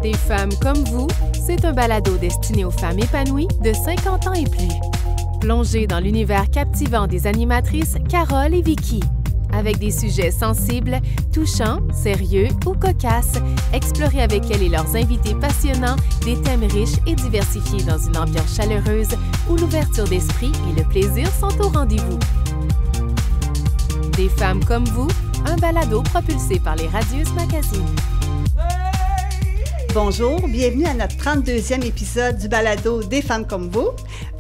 Des femmes comme vous, c'est un balado destiné aux femmes épanouies de 50 ans et plus. Plongez dans l'univers captivant des animatrices Carole et Vicky. Avec des sujets sensibles, touchants, sérieux ou cocasses, explorez avec elles et leurs invités passionnants des thèmes riches et diversifiés dans une ambiance chaleureuse où l'ouverture d'esprit et le plaisir sont au rendez-vous. Des femmes comme vous, un balado propulsé par les Radieuses Magazines. Bonjour, bienvenue à notre 32e épisode du balado Des femmes comme vous.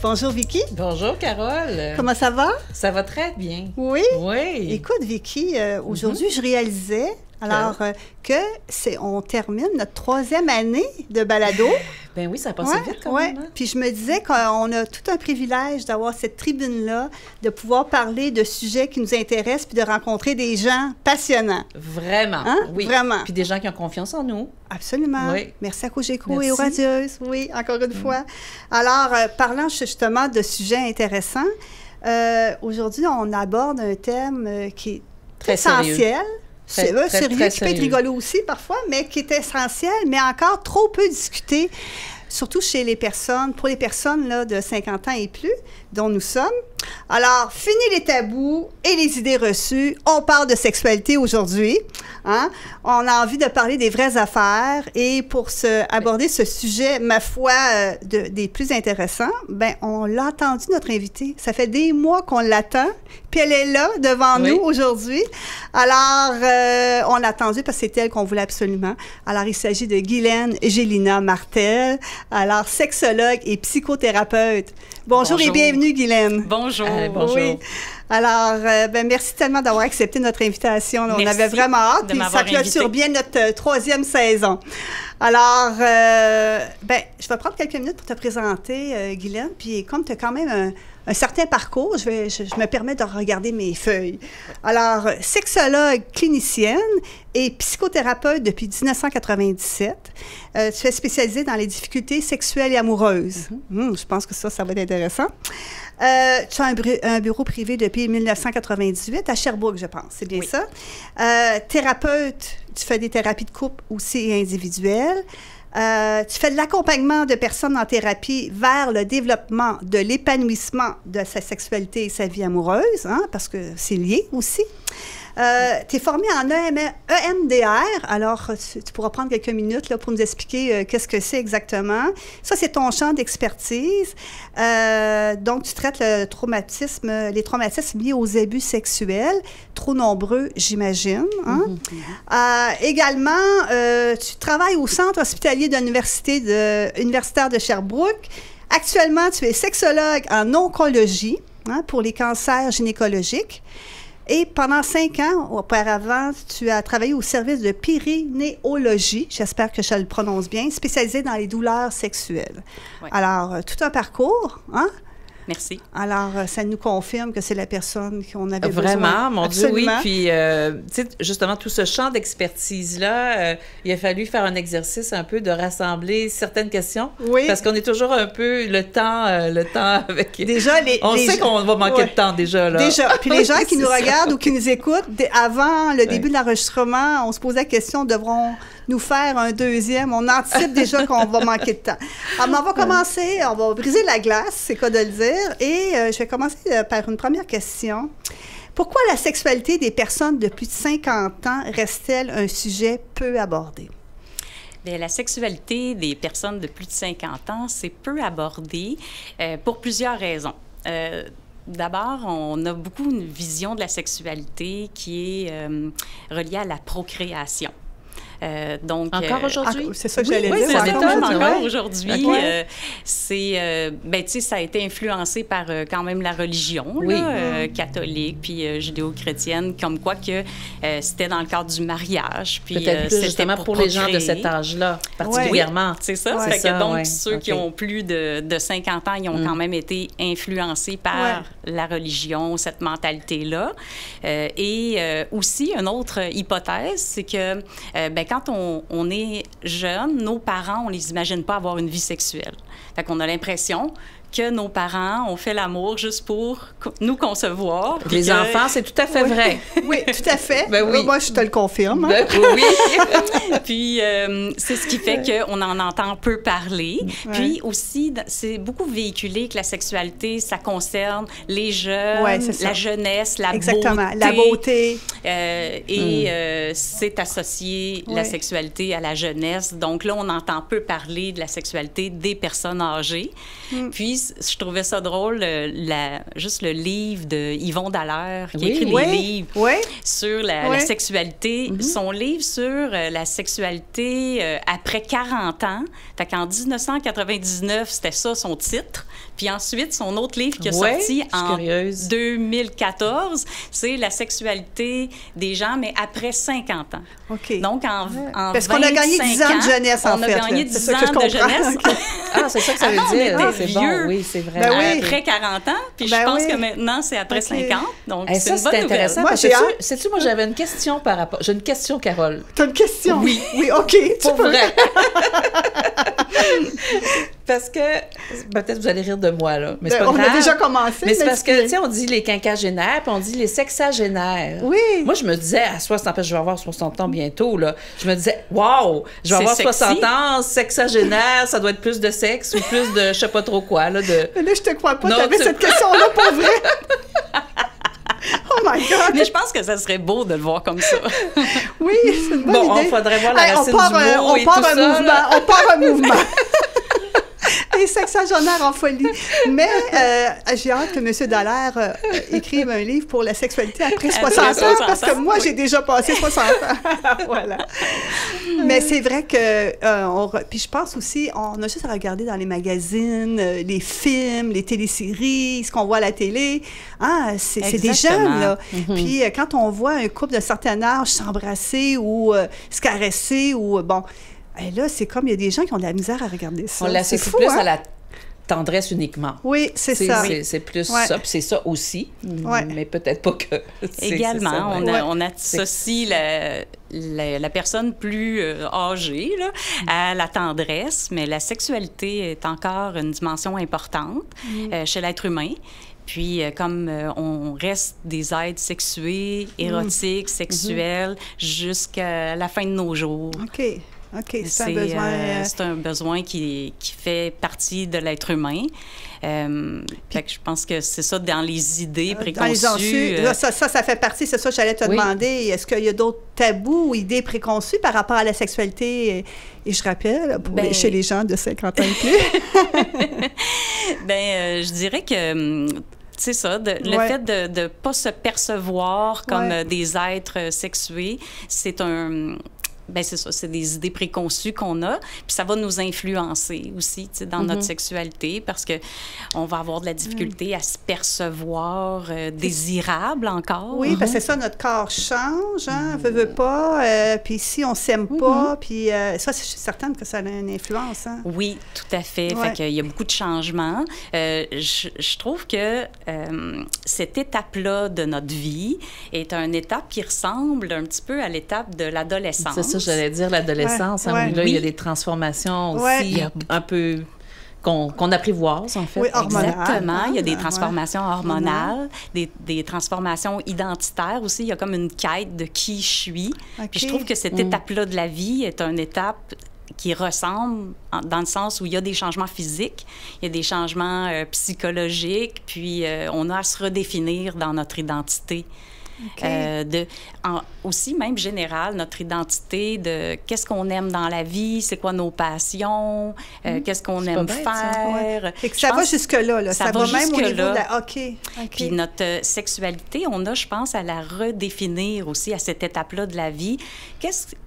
Bonjour Vicky. Bonjour Carole. Comment ça va? Ça va très bien. Oui? Oui. Écoute Vicky, aujourd'hui je réalisais on termine notre 3e année de balado. Ben oui, ça passe vite quand même. Hein? Puis je me disais qu'on a tout un privilège d'avoir cette tribune-là, de pouvoir parler de sujets qui nous intéressent puis de rencontrer des gens passionnants. Vraiment, hein? Oui. Vraiment. Puis des gens qui ont confiance en nous. Absolument. Oui. Merci à Cogeco et aux Radieuses. Oui, encore une fois. Alors, parlant justement de sujets intéressants, aujourd'hui, on aborde un thème qui est très essentiel. Sérieux. Sérieux, qui peut être rigolo aussi parfois, mais qui est essentiel, mais encore trop peu discuté, surtout pour les personnes là, de 50 ans et plus, dont nous sommes. Alors, fini les tabous et les idées reçues. On parle de sexualité aujourd'hui. Hein? On a envie de parler des vraies affaires. Et pour aborder ce sujet, ma foi, des plus intéressants, ben on l'a entendu, notre invitée. Ça fait des mois qu'on l'attend. Puis elle est là, devant nous, aujourd'hui. Alors, on l'a attendue parce que c'est elle qu'on voulait absolument. Alors, il s'agit de Guylaine Gélina Martel. Alors, sexologue et psychothérapeute. Bonjour et bienvenue, Guylaine. Bonjour. Bonjour. Oui. Alors, merci tellement d'avoir accepté notre invitation. On avait vraiment hâte. Puis ça clôture bien notre 3e saison. Alors, je vais prendre quelques minutes pour te présenter, Guylaine. Puis comme tu as quand même un certain parcours, je me permets de regarder mes feuilles. Alors, sexologue clinicienne et psychothérapeute depuis 1997. Tu es spécialisée dans les difficultés sexuelles et amoureuses. Je pense que ça va être intéressant. Tu as un bureau privé depuis 1998 à Sherbrooke, je pense. C'est bien ça? Thérapeute, tu fais des thérapies de couple aussi et individuelles. Tu fais de l'accompagnement de personnes en thérapie vers le développement de l'épanouissement de sa sexualité et sa vie amoureuse, hein, parce que c'est lié aussi. Tu es formée en EMDR, alors tu pourras prendre quelques minutes là, pour nous expliquer qu'est-ce que c'est exactement. Ça, c'est ton champ d'expertise. Donc, tu traites les traumatismes liés aux abus sexuels, trop nombreux, j'imagine. Hein? Également, tu travailles au Centre hospitalier de l'Université universitaire de Sherbrooke. Actuellement, tu es sexologue en oncologie, hein, pour les cancers gynécologiques. Et pendant 5 ans, auparavant, tu as travaillé au service de périnéologie, j'espère que je le prononce bien, spécialisé dans les douleurs sexuelles. Oui. Alors, tout un parcours, hein? Merci. Alors, ça nous confirme que c'est la personne qu'on avait besoin. Vraiment, mon Absolument. Dieu, oui. Puis, tu sais, justement, tout ce champ d'expertise-là, il a fallu faire un exercice un peu de rassembler certaines questions. Oui. Parce qu'on est toujours un peu le temps avec... Déjà, on sait qu'on va manquer de temps déjà, là. Déjà. Puis les gens qui nous regardent ou qui nous écoutent, avant le début de l'enregistrement, on se posait la question, devront nous faire un deuxième. On anticipe déjà qu'on va manquer de temps. Alors, on va commencer, on va briser la glace, c'est quoi de le dire. Et je vais commencer par une première question. Pourquoi la sexualité des personnes de plus de 50 ans reste-t-elle un sujet peu abordé? Bien, la sexualité des personnes de plus de 50 ans, c'est peu abordé pour plusieurs raisons. D'abord, on a beaucoup une vision de la sexualité qui est reliée à la procréation. Donc, encore aujourd'hui? C'est ça que j'allais dire. Oui, ça m'étonne encore aujourd'hui. Okay. Tu sais, ça a été influencé par quand même la religion catholique puis judéo-chrétienne, comme quoi que c'était dans le cadre du mariage. Puis peut-être plus justement pour les gens de cet âge-là, particulièrement. Oui, c'est ça. Ouais. Donc, ceux qui ont plus de 50 ans, ils ont quand même été influencés par la religion, cette mentalité-là. Et aussi, une autre hypothèse, c'est que quand on est jeune, nos parents, on les imagine pas avoir une vie sexuelle. Fait qu'on a l'impression que nos parents ont fait l'amour juste pour nous concevoir. Les enfants, c'est tout à fait vrai. Oui, tout à fait. Ben oui. Moi, je te le confirme. Ben oui. Puis, c'est ce qui fait qu'on en entend peu parler. Ouais. Puis aussi, c'est beaucoup véhiculé que la sexualité, ça concerne les jeunes, la jeunesse, la Exactement. beauté. La beauté. C'est associé, la sexualité, à la jeunesse. Donc là, on entend peu parler de la sexualité des personnes âgées. Puis, je trouvais ça drôle, juste le livre de Yvon Dallaire, qui écrit des livres sur la sexualité. Son livre sur la sexualité après 40 ans. Fait qu'en 1999, c'était ça son titre. Puis ensuite, son autre livre qui a sorti en 2014, c'est la sexualité des gens, mais après 50 ans. OK. Donc, en parce qu'on a gagné 10 ans de jeunesse, en fait. On a gagné 10 ans de jeunesse. Ah, c'est ça que ça veut dire. C'est vieux. Bon, oui, c'est vrai. Après 40 ans, puis je pense que maintenant, c'est après 50. Donc, c'est une bonne intéressant. Moi, sais-tu, moi, j'avais une question par rapport... J'ai une question, Carole. T'as une question? Oui. Oui, OK. Pour vrai. Parce que, peut-être vous allez rire de moi, là, mais c'est pas grave. On a déjà commencé. Mais c'est parce que, tu sais, on dit les quinquagénaires, puis on dit les sexagénaires. Oui. Moi, je me disais, à 60 ans, je vais avoir 60 ans bientôt, là. Je me disais, wow, je vais avoir 60 ans, sexagénaire, ça doit être plus de sexe ou plus de je sais pas trop quoi, là. Mais là, je te crois pas, t'avais cette question-là, pour vrai. Oh my God! Mais je pense que ça serait beau de le voir comme ça. Oui, c'est une bonne idée. Bon, il faudrait voir la racine du mot et tout ça. On part un mouvement. Les sexagénaires en folie. Mais j'ai hâte que M. Dallaire écrive un livre pour la sexualité après 60 ans, parce que moi, j'ai déjà passé 60 ans. Voilà. Mais c'est vrai que... Puis je pense aussi, on a juste à regarder dans les magazines, les films, les téléséries, ce qu'on voit à la télé. Hein, c'est des jeunes, là. Puis quand on voit un couple d'un certain âge s'embrasser ou se caresser ou... bon. Et là, c'est comme il y a des gens qui ont de la misère à regarder ça. On l'associe plus à la tendresse uniquement. Oui, c'est ça. C'est plus ça, puis c'est ça aussi, mais peut-être pas que... Également, on associe la personne plus âgée là, à la tendresse, mais la sexualité est encore une dimension importante chez l'être humain. Puis, comme on reste des êtres sexués, érotiques, sexuels, jusqu'à la fin de nos jours. OK, c'est un besoin... c'est un besoin qui fait partie de l'être humain. Fait que je pense que c'est ça dans les idées préconçues. Là, ça fait partie, c'est ça que j'allais te demander. Est-ce qu'il y a d'autres tabous ou idées préconçues par rapport à la sexualité? Et je rappelle, chez les gens de 50 ans et plus. Je dirais que... C'est ça, le fait de ne pas se percevoir comme des êtres sexués, c'est un... c'est ça, c'est des idées préconçues qu'on a, puis ça va nous influencer aussi, tu sais, dans notre sexualité, parce que on va avoir de la difficulté à se percevoir désirable encore. Oui, parce que c'est ça, notre corps change, hein, veut pas, puis si on s'aime pas, puis ça, je suis certaine que ça a une influence, hein. Oui, tout à fait. Fait qu'il y a beaucoup de changements. Je trouve que cette étape-là de notre vie est une étape qui ressemble un petit peu à l'étape de l'adolescence. C'est ça, j'allais dire, l'adolescence. Là, il y a des transformations aussi un peu qu'on apprivoise, en fait. Oui, hormonales. Exactement. Il y a des transformations hormonales, des transformations identitaires aussi. Il y a comme une quête de qui je suis. Puis je trouve que cette étape-là de la vie est une étape qui ressemble dans le sens où il y a des changements physiques, il y a des changements psychologiques, puis on a à se redéfinir dans notre identité. Aussi, même général, notre identité de qu'est-ce qu'on aime dans la vie, c'est quoi nos passions, qu'est-ce qu'on aime faire. Et que ça va jusque-là, là. Ça va même au niveau de la... OK. Puis notre sexualité, on a, je pense, à la redéfinir aussi à cette étape-là de la vie.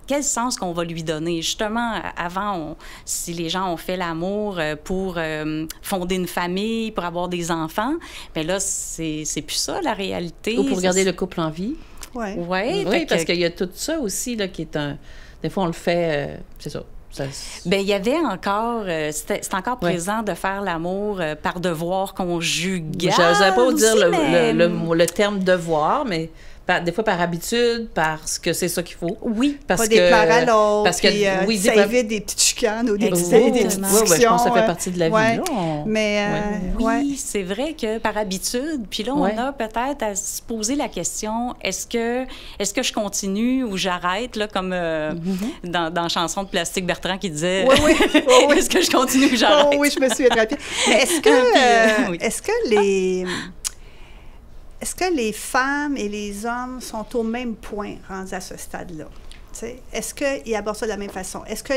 Quel sens qu'on va lui donner? Justement, avant, si les gens ont fait l'amour pour fonder une famille, pour avoir des enfants, bien là, c'est plus ça, la réalité. Ou pour garder le couple en vie. Oui, parce qu'il y a tout ça aussi, là, qui est un... Des fois, on le fait... c'est ça. Bien, il y avait encore... c'est encore présent de faire l'amour par devoir conjugal. Je n'osais pas vous dire le terme « devoir », mais des fois par habitude, parce que c'est ça qu'il faut. Oui. Parce pas déplaire à l'autre, parce que ça évite des petites chicanes ou des petites discussions. Oui, je pense que ça fait partie de la vie. Là, mais, oui, c'est vrai que par habitude, puis là, on a peut-être à se poser la question, est-ce que je continue ou j'arrête, là, comme dans la chanson de Plastique Bertrand qui disait, est-ce que je continue ou j'arrête? Oui, je me suis attrapée. Mais est-ce que les femmes et les hommes sont au même point rendus à ce stade-là? Est-ce qu'ils abordent ça de la même façon? Est-ce que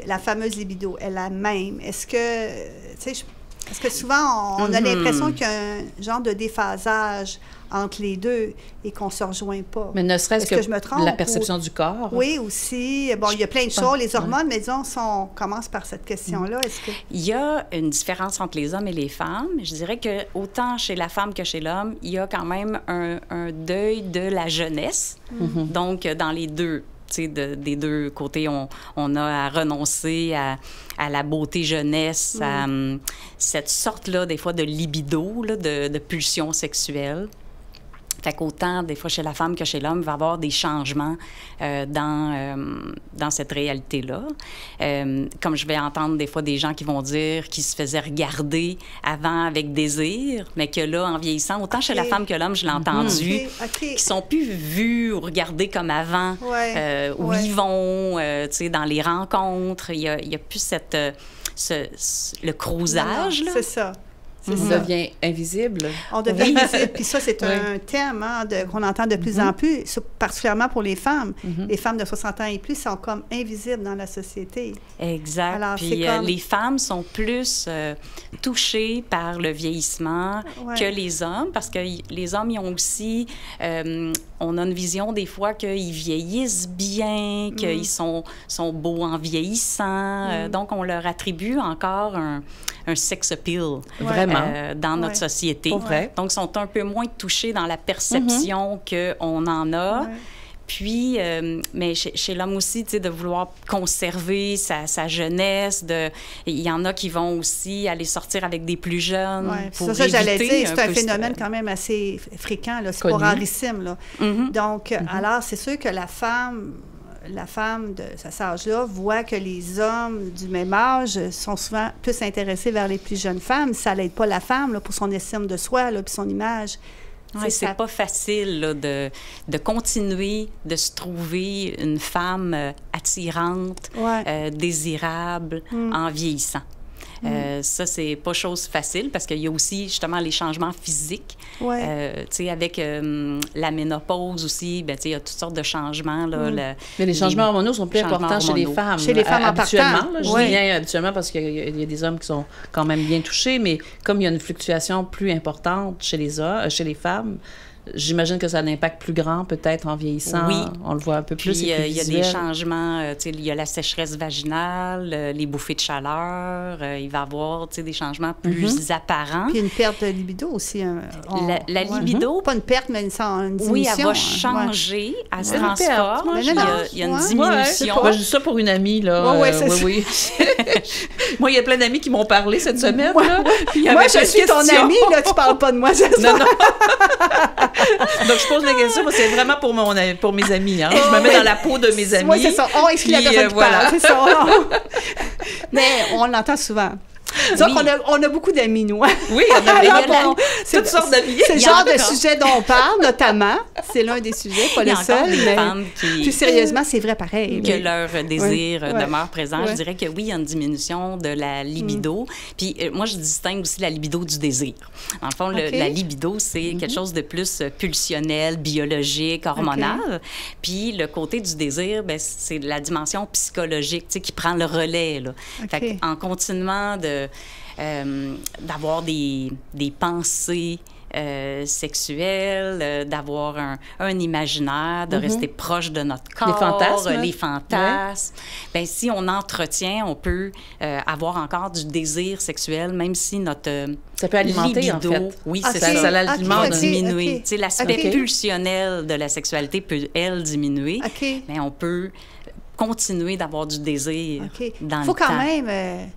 la fameuse libido est la même? Est-ce que souvent, on a l'impression qu'il y a un genre de déphasage entre les deux et qu'on ne se rejoint pas? Mais ne serait-ce que je me trompe, la perception du corps. Oui, aussi. Bon, il y a plein de choses, les hormones, mais disons, si on commence par cette question-là, est-ce que... Il y a une différence entre les hommes et les femmes. Je dirais que autant chez la femme que chez l'homme, il y a quand même un deuil de la jeunesse. Donc, dans les deux... des deux côtés, on a à renoncer à la beauté jeunesse, à cette sorte-là, des fois, de libido, là, de pulsion sexuelle. Fait qu'autant, des fois, chez la femme que chez l'homme, il va y avoir des changements dans cette réalité-là. Comme je vais entendre des fois des gens qui vont dire qu'ils se faisaient regarder avant avec désir, mais que là, en vieillissant, autant chez la femme que l'homme, je l'ai entendu, qui sont plus vus ou regardés comme avant, où ils vont, tu sais, dans les rencontres. Il y a plus le crousage, là. C'est ça. On devient invisible. On devient invisible. Puis ça, c'est un terme qu'on entend de plus en plus, particulièrement pour les femmes. Les femmes de 60 ans et plus sont comme invisibles dans la société. Exact. Alors, puis les femmes sont plus touchées par le vieillissement que les hommes, parce que les hommes, ils ont aussi... on a une vision des fois qu'ils vieillissent bien, qu'ils sont beaux en vieillissant. Donc, on leur attribue encore un sex appeal. Vraiment. Dans notre société. Donc, ils sont un peu moins touchés dans la perception qu'on en a. Puis, mais chez l'homme aussi, tu sais, de vouloir conserver sa jeunesse. Il y en a qui vont aussi aller sortir avec des plus jeunes pour éviter j'allais dire, c'est un phénomène quand même assez fréquent, là, c'est pas rarissime. Là. Donc, alors, c'est sûr que la femme de cet âge-là voit que les hommes du même âge sont souvent plus intéressés vers les plus jeunes femmes. Ça n'aide pas la femme là, pour son estime de soi, là, puis son image. C'est pas facile là, de continuer de se trouver une femme attirante, désirable en vieillissant. Ça, c'est pas chose facile parce qu'il y a aussi, justement, les changements physiques. Tu sais, avec la ménopause aussi, ben, tu sais, il y a toutes sortes de changements. Là, mais les changements hormonaux sont plus importants chez les femmes. Chez les femmes habituellement. Là, je dis bien habituellement parce qu'il y a des hommes qui sont quand même bien touchés, mais comme il y a une fluctuation plus importante chez les femmes, j'imagine que ça a un impact plus grand, peut-être, en vieillissant. Oui. On le voit un peu plus. Puis, il y a des changements. Tu sais, il y a la sécheresse vaginale, les bouffées de chaleur. Il va y avoir, tu sais, des changements plus apparents. Puis une perte de libido aussi. La libido... Pas une perte, mais une diminution. Oui, elle va changer. Elle se transforme. Il y a une diminution. Moi, je dis ça pour une amie, là. Oui. Moi, il y a plein d'amis qui m'ont parlé cette semaine, là. Moi, je suis ton amie, là. Tu parles pas de moi, c'est ça? Non. Donc, je pose la question parce que c'est vraiment pour mes amis. Hein. Je me mets dans la peau de mes amis. Oui, c'est ça. On exclut la personne qui parle, c'est ça. Mais on l'entend souvent. Donc, on a beaucoup d'amis, nous. Oui, on a toutes sortes d'amis. C'est le genre de sujet dont on parle, notamment. C'est l'un des sujets, pas le seul. Il y a encore des femmes qui... Plus sérieusement, c'est vrai pareil. Que leur désir demeure présent. Je dirais que oui, il y a une diminution de la libido. Puis moi, je distingue aussi la libido du désir. En fond, la libido, c'est quelque chose de plus pulsionnel, biologique, hormonal. Puis le côté du désir, ben, c'est la dimension psychologique, tu sais, qui prend le relais. Là. Fait en continuant d'avoir des pensées sexuelles, d'avoir un imaginaire, de rester proche de notre corps, les fantasmes. Bien, si on entretient, on peut avoir encore du désir sexuel, même si notre ça peut alimenter, libido, en fait. Oui, c'est ça. Ça l'alimente. Diminuer. Tu sais, l'aspect pulsionnel de la sexualité peut, elle, diminuer, mais on peut continuer d'avoir du désir dans le temps. Il faut quand même...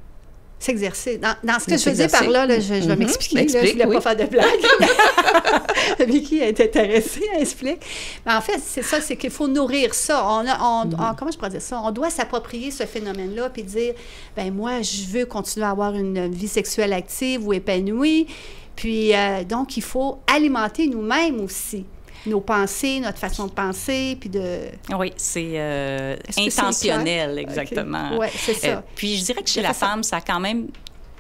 s'exercer. Dans ce que je veux dire par là, je vais m'expliquer. Je ne voulais pas faire de blague. Vicky est intéressée, elle explique. Mais en fait, c'est ça, c'est qu'il faut nourrir ça. Comment je pourrais dire ça? On doit s'approprier ce phénomène-là puis dire, ben moi, je veux continuer à avoir une vie sexuelle active ou épanouie. Puis, donc, il faut alimenter nous-mêmes aussi. Nos pensées, notre façon de penser, puis de... Oui, c'est intentionnel, exactement. Okay. Oui, c'est ça. Puis je dirais que chez la femme, ça a quand même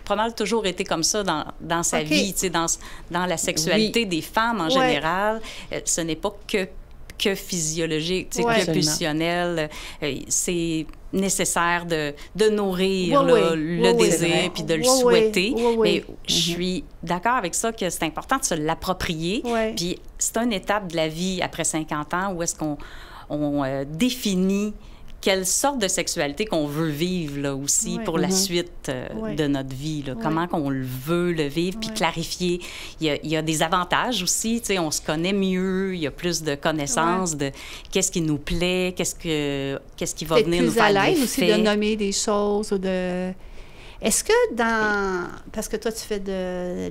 pas mal toujours été comme ça dans sa vie, tu sais, dans la sexualité des femmes en général. Ce n'est pas que physiologique, tu sais, que pulsionnel. C'est nécessaire de nourrir le désir puis de le souhaiter. Mais je suis d'accord avec ça que c'est important de se l'approprier. Puis c'est une étape de la vie après 50 ans où est-ce qu'on définit quelle sorte de sexualité qu'on veut vivre là, aussi pour la suite de notre vie. Là. Comment qu'on veut le vivre, puis clarifier. Il y a des avantages aussi. On se connaît mieux, il y a plus de connaissances de qu'est-ce qui nous plaît, qu'est-ce qui va venir nous faire de l'effet. Plus à l'aise aussi de nommer des choses ou de... Est-ce que parce que toi, tu fais de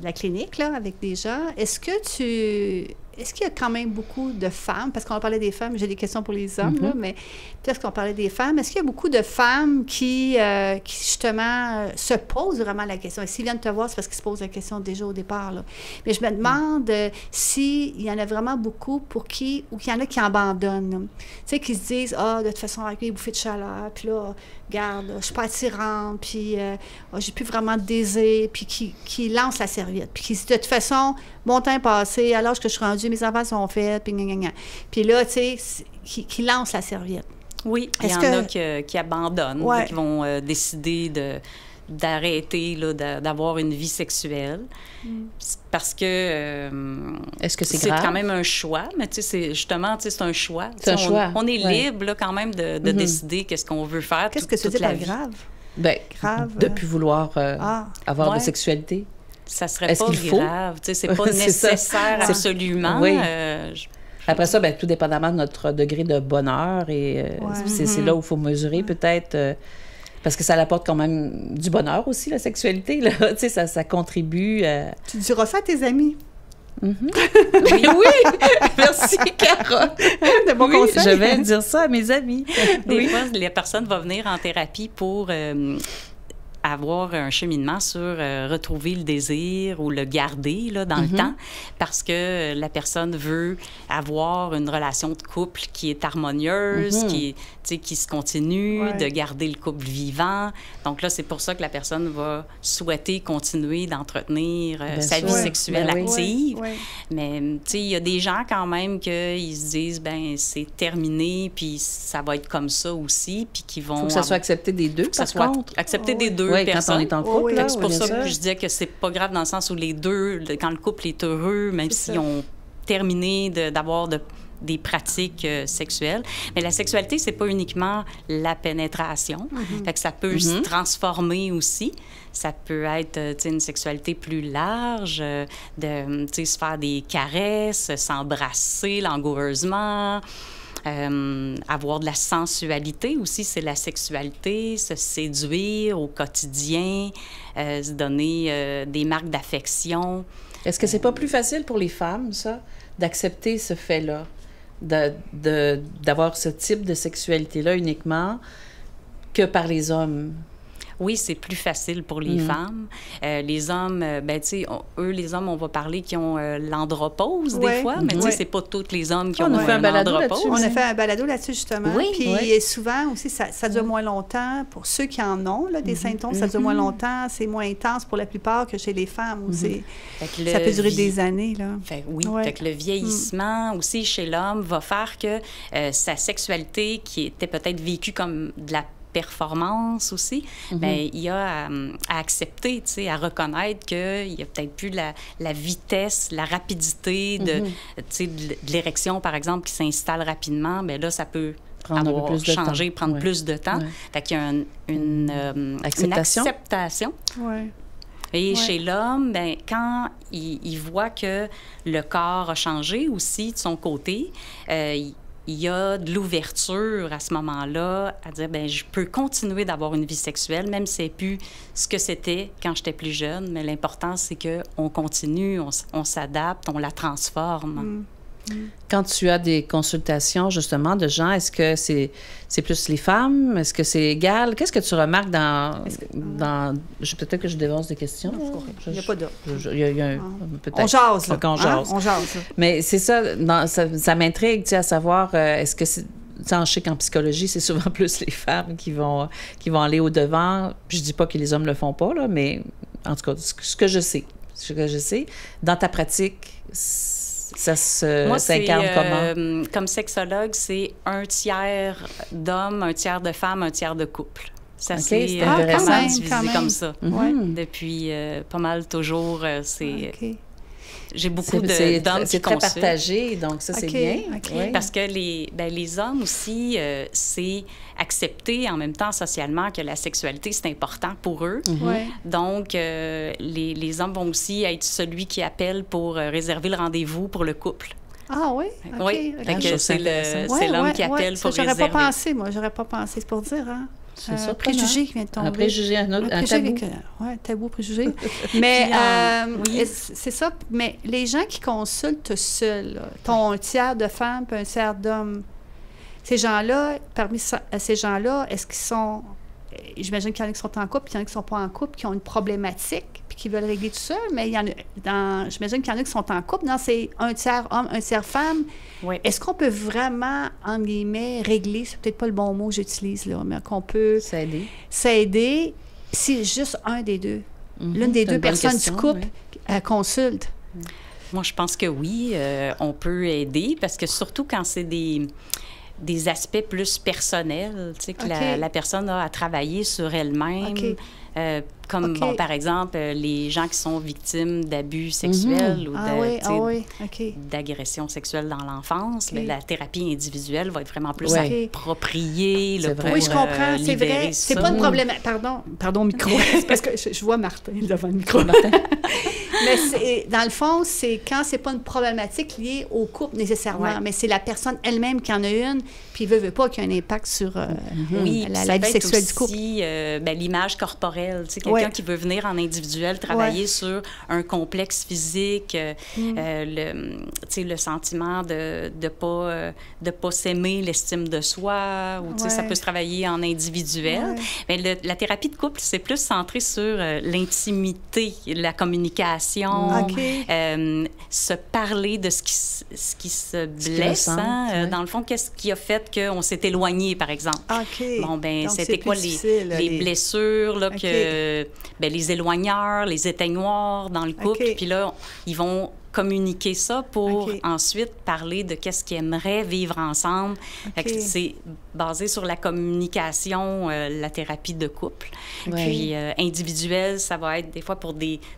la clinique là, avec des gens, est-ce qu'il y a quand même beaucoup de femmes, parce qu'on parlait des femmes, j'ai des questions pour les hommes, là, mais peut-être qu'on parlait des femmes, est-ce qu'il y a beaucoup de femmes qui justement, se posent vraiment la question? Et s'ils viennent te voir, c'est parce qu'ils se posent la question déjà au départ, là. Mais je me demande s'il y en a vraiment beaucoup ou qu'il y en a qui abandonnent. Tu sais, qui se disent, de toute façon, avec les bouffées de chaleur, puis là, regarde, je suis pas attirante, puis j'ai plus vraiment de désir, puis qui lancent la serviette, puis qui disent, de toute façon, mon temps est passé, à l'âge que je suis rendue, mes enfants sont faits, puis gna. Puis là, tu sais, qui lancent la serviette. Oui, il y en a qui abandonnent, qui vont décider d'arrêter d'avoir une vie sexuelle. Parce que... Est-ce que c'est grave? C'est quand même un choix, mais tu sais, justement, c'est un choix. C'est un choix. On est libre là, quand même de décider qu'est-ce qu'on veut faire. Qu'est-ce que tu dis par grave? Bien, de ne plus vouloir avoir de sexualité. Ça serait pas grave. Tu sais, c'est pas nécessaire absolument. Oui. Après ça, bien, tout dépendamment de notre degré de bonheur, et c'est là où il faut mesurer peut-être, parce que ça apporte quand même du bonheur aussi, la sexualité, là. Tu sais, ça contribue à... Tu diras ça à tes amis. Oui, merci, Carole. De bons conseils. Je vais dire ça à mes amis. Des fois, la personne va venir en thérapie pour... avoir un cheminement sur retrouver le désir ou le garder là, dans le temps, parce que la personne veut avoir une relation de couple qui est harmonieuse, qui se continue, de garder le couple vivant. Donc là, c'est pour ça que la personne va souhaiter continuer d'entretenir sa vie sexuelle active. Mais tu sais, il y a des gens quand même qui se disent, ben c'est terminé, puis ça va être comme ça aussi, puis qui vont... Il faut que ça soit accepté des deux, que ça soit accepté des deux. Oui, quand on est en couple. C'est pour ça que je disais que c'est pas grave dans le sens où les deux, quand le couple est heureux, même s'ils ont terminé d'avoir des pratiques sexuelles. Mais la sexualité, c'est pas uniquement la pénétration. Fait que ça peut se transformer aussi. Ça peut être une sexualité plus large, de se faire des caresses, s'embrasser langoureusement. Avoir de la sensualité aussi, c'est la sexualité, se séduire au quotidien, se donner des marques d'affection. Est-ce que c'est pas plus facile pour les femmes, ça, d'accepter ce fait-là, d'avoir ce type de sexualité-là uniquement, que par les hommes? Oui, c'est plus facile pour les femmes. Les hommes, ben tu sais, eux, les hommes, on va parler qui ont l'andropause des fois, mais tu sais, c'est pas tous les hommes qui ont l'andropause. On a fait un balado là-dessus, justement. Puis souvent aussi, ça dure moins longtemps. Pour ceux qui en ont, là, des symptômes, ça dure moins longtemps. C'est moins intense pour la plupart que chez les femmes. Où ça peut durer des années, là. Fait que le vieillissement aussi chez l'homme va faire que sa sexualité, qui était peut-être vécue comme de la performance aussi, bien, il y a à accepter, tu sais, à reconnaître qu'il y a peut-être plus la vitesse, la rapidité de l'érection, par exemple, qui s'installe rapidement. Bien là, ça peut prendre plus de temps. Fait qu'il y a une acceptation. Et chez l'homme, ben, quand il voit que le corps a changé aussi de son côté, il y a de l'ouverture à ce moment-là à dire, bien, je peux continuer d'avoir une vie sexuelle, même si c'est plus ce que c'était quand j'étais plus jeune, mais l'important, c'est qu'on continue, on s'adapte, on la transforme. Quand tu as des consultations, justement, de gens, est-ce que c'est plus les femmes? Est-ce que c'est égal? Qu'est-ce que tu remarques dans peut-être que je dévance des questions. Il n'y a pas d'ordre. Peut-être. On jase, là. On jase. On jase. Mais c'est ça, ça m'intrigue, tu sais, à savoir, est-ce que c'est... On sait qu'en psychologie, c'est souvent plus les femmes qui vont aller au-devant. Je dis pas que les hommes le font pas, là, mais en tout cas, ce que je sais, dans ta pratique, ça s'incarne comment? Comme sexologue, c'est 1/3 d'hommes, 1/3 de femmes, 1/3 de couple. Ça c'est vraiment divisé comme ça. Depuis pas mal toujours, c'est... J'ai beaucoup d'hommes qui consultent. C'est très partagé, donc ça, c'est bien. Oui. Parce que les hommes aussi, c'est accepté en même temps socialement que la sexualité, c'est important pour eux. Donc, les hommes vont aussi être celui qui appelle pour réserver le rendez-vous pour le couple. Ah oui? Oui, c'est l'homme qui appelle pour réserver. J'aurais pas pensé, moi. J'aurais pas pensé. C'est pour dire, hein? C'est ça, préjugé qui vient de tomber. Un préjugé, un tabou. Oui, tabou, préjugé. Mais c'est ça. Mais les gens qui consultent seuls, là, t'ont 1/3 de femmes puis 1/3 d'hommes, ces gens-là, parmi ces gens-là, est-ce qu'ils sont... J'imagine qu'il y en a qui sont en couple, puis il y en a qui ne sont pas en couple, qui ont une problématique, puis qui veulent régler tout ça, mais j'imagine qu'il y en a qui sont en couple, dans ces 1/3 hommes, 1/3 femmes. Oui. Est-ce qu'on peut vraiment, entre guillemets, régler, c'est peut-être pas le bon mot que j'utilise, là, mais qu'on peut... S'aider si juste un des deux, l'une des deux personnes du couple consulte? Moi, je pense que oui, on peut aider, parce que surtout quand c'est des aspects plus personnels, tu sais, que la personne a à travailler sur elle-même. Comme, bon, par exemple, les gens qui sont victimes d'abus sexuels ou d'agressions sexuelles dans l'enfance, bien, la thérapie individuelle va être vraiment plus appropriée. Là, pour, oui, je comprends, c'est vrai. C'est pas une problématique. Pardon, micro. C'est parce que je vois Martin devant le micro. Mais dans le fond, c'est quand c'est pas une problématique liée au couple nécessairement, mais c'est la personne elle-même qui en a une, puis veut pas qu'il y ait un impact sur la vie sexuelle du couple. Aussi, l'image corporelle. Tu sais, quelqu'un qui veut venir en individuel travailler sur un complexe physique, le sentiment de pas s'aimer, l'estime de soi, ou ça peut se travailler en individuel. Mais la thérapie de couple, c'est plus centré sur l'intimité, la communication, se parler de ce qui se blesse. Dans le fond, qu'est-ce qui a fait qu'on s'est éloigné, par exemple? Bon, ben, donc, c'était quoi les blessures, là, les éloigneurs, les éteignoirs dans le couple. Puis là, ils vont communiquer ça pour ensuite parler de qu'est-ce qu'ils aimeraient vivre ensemble. C'est basé sur la communication, la thérapie de couple. Puis individuelle, ça va être des fois pour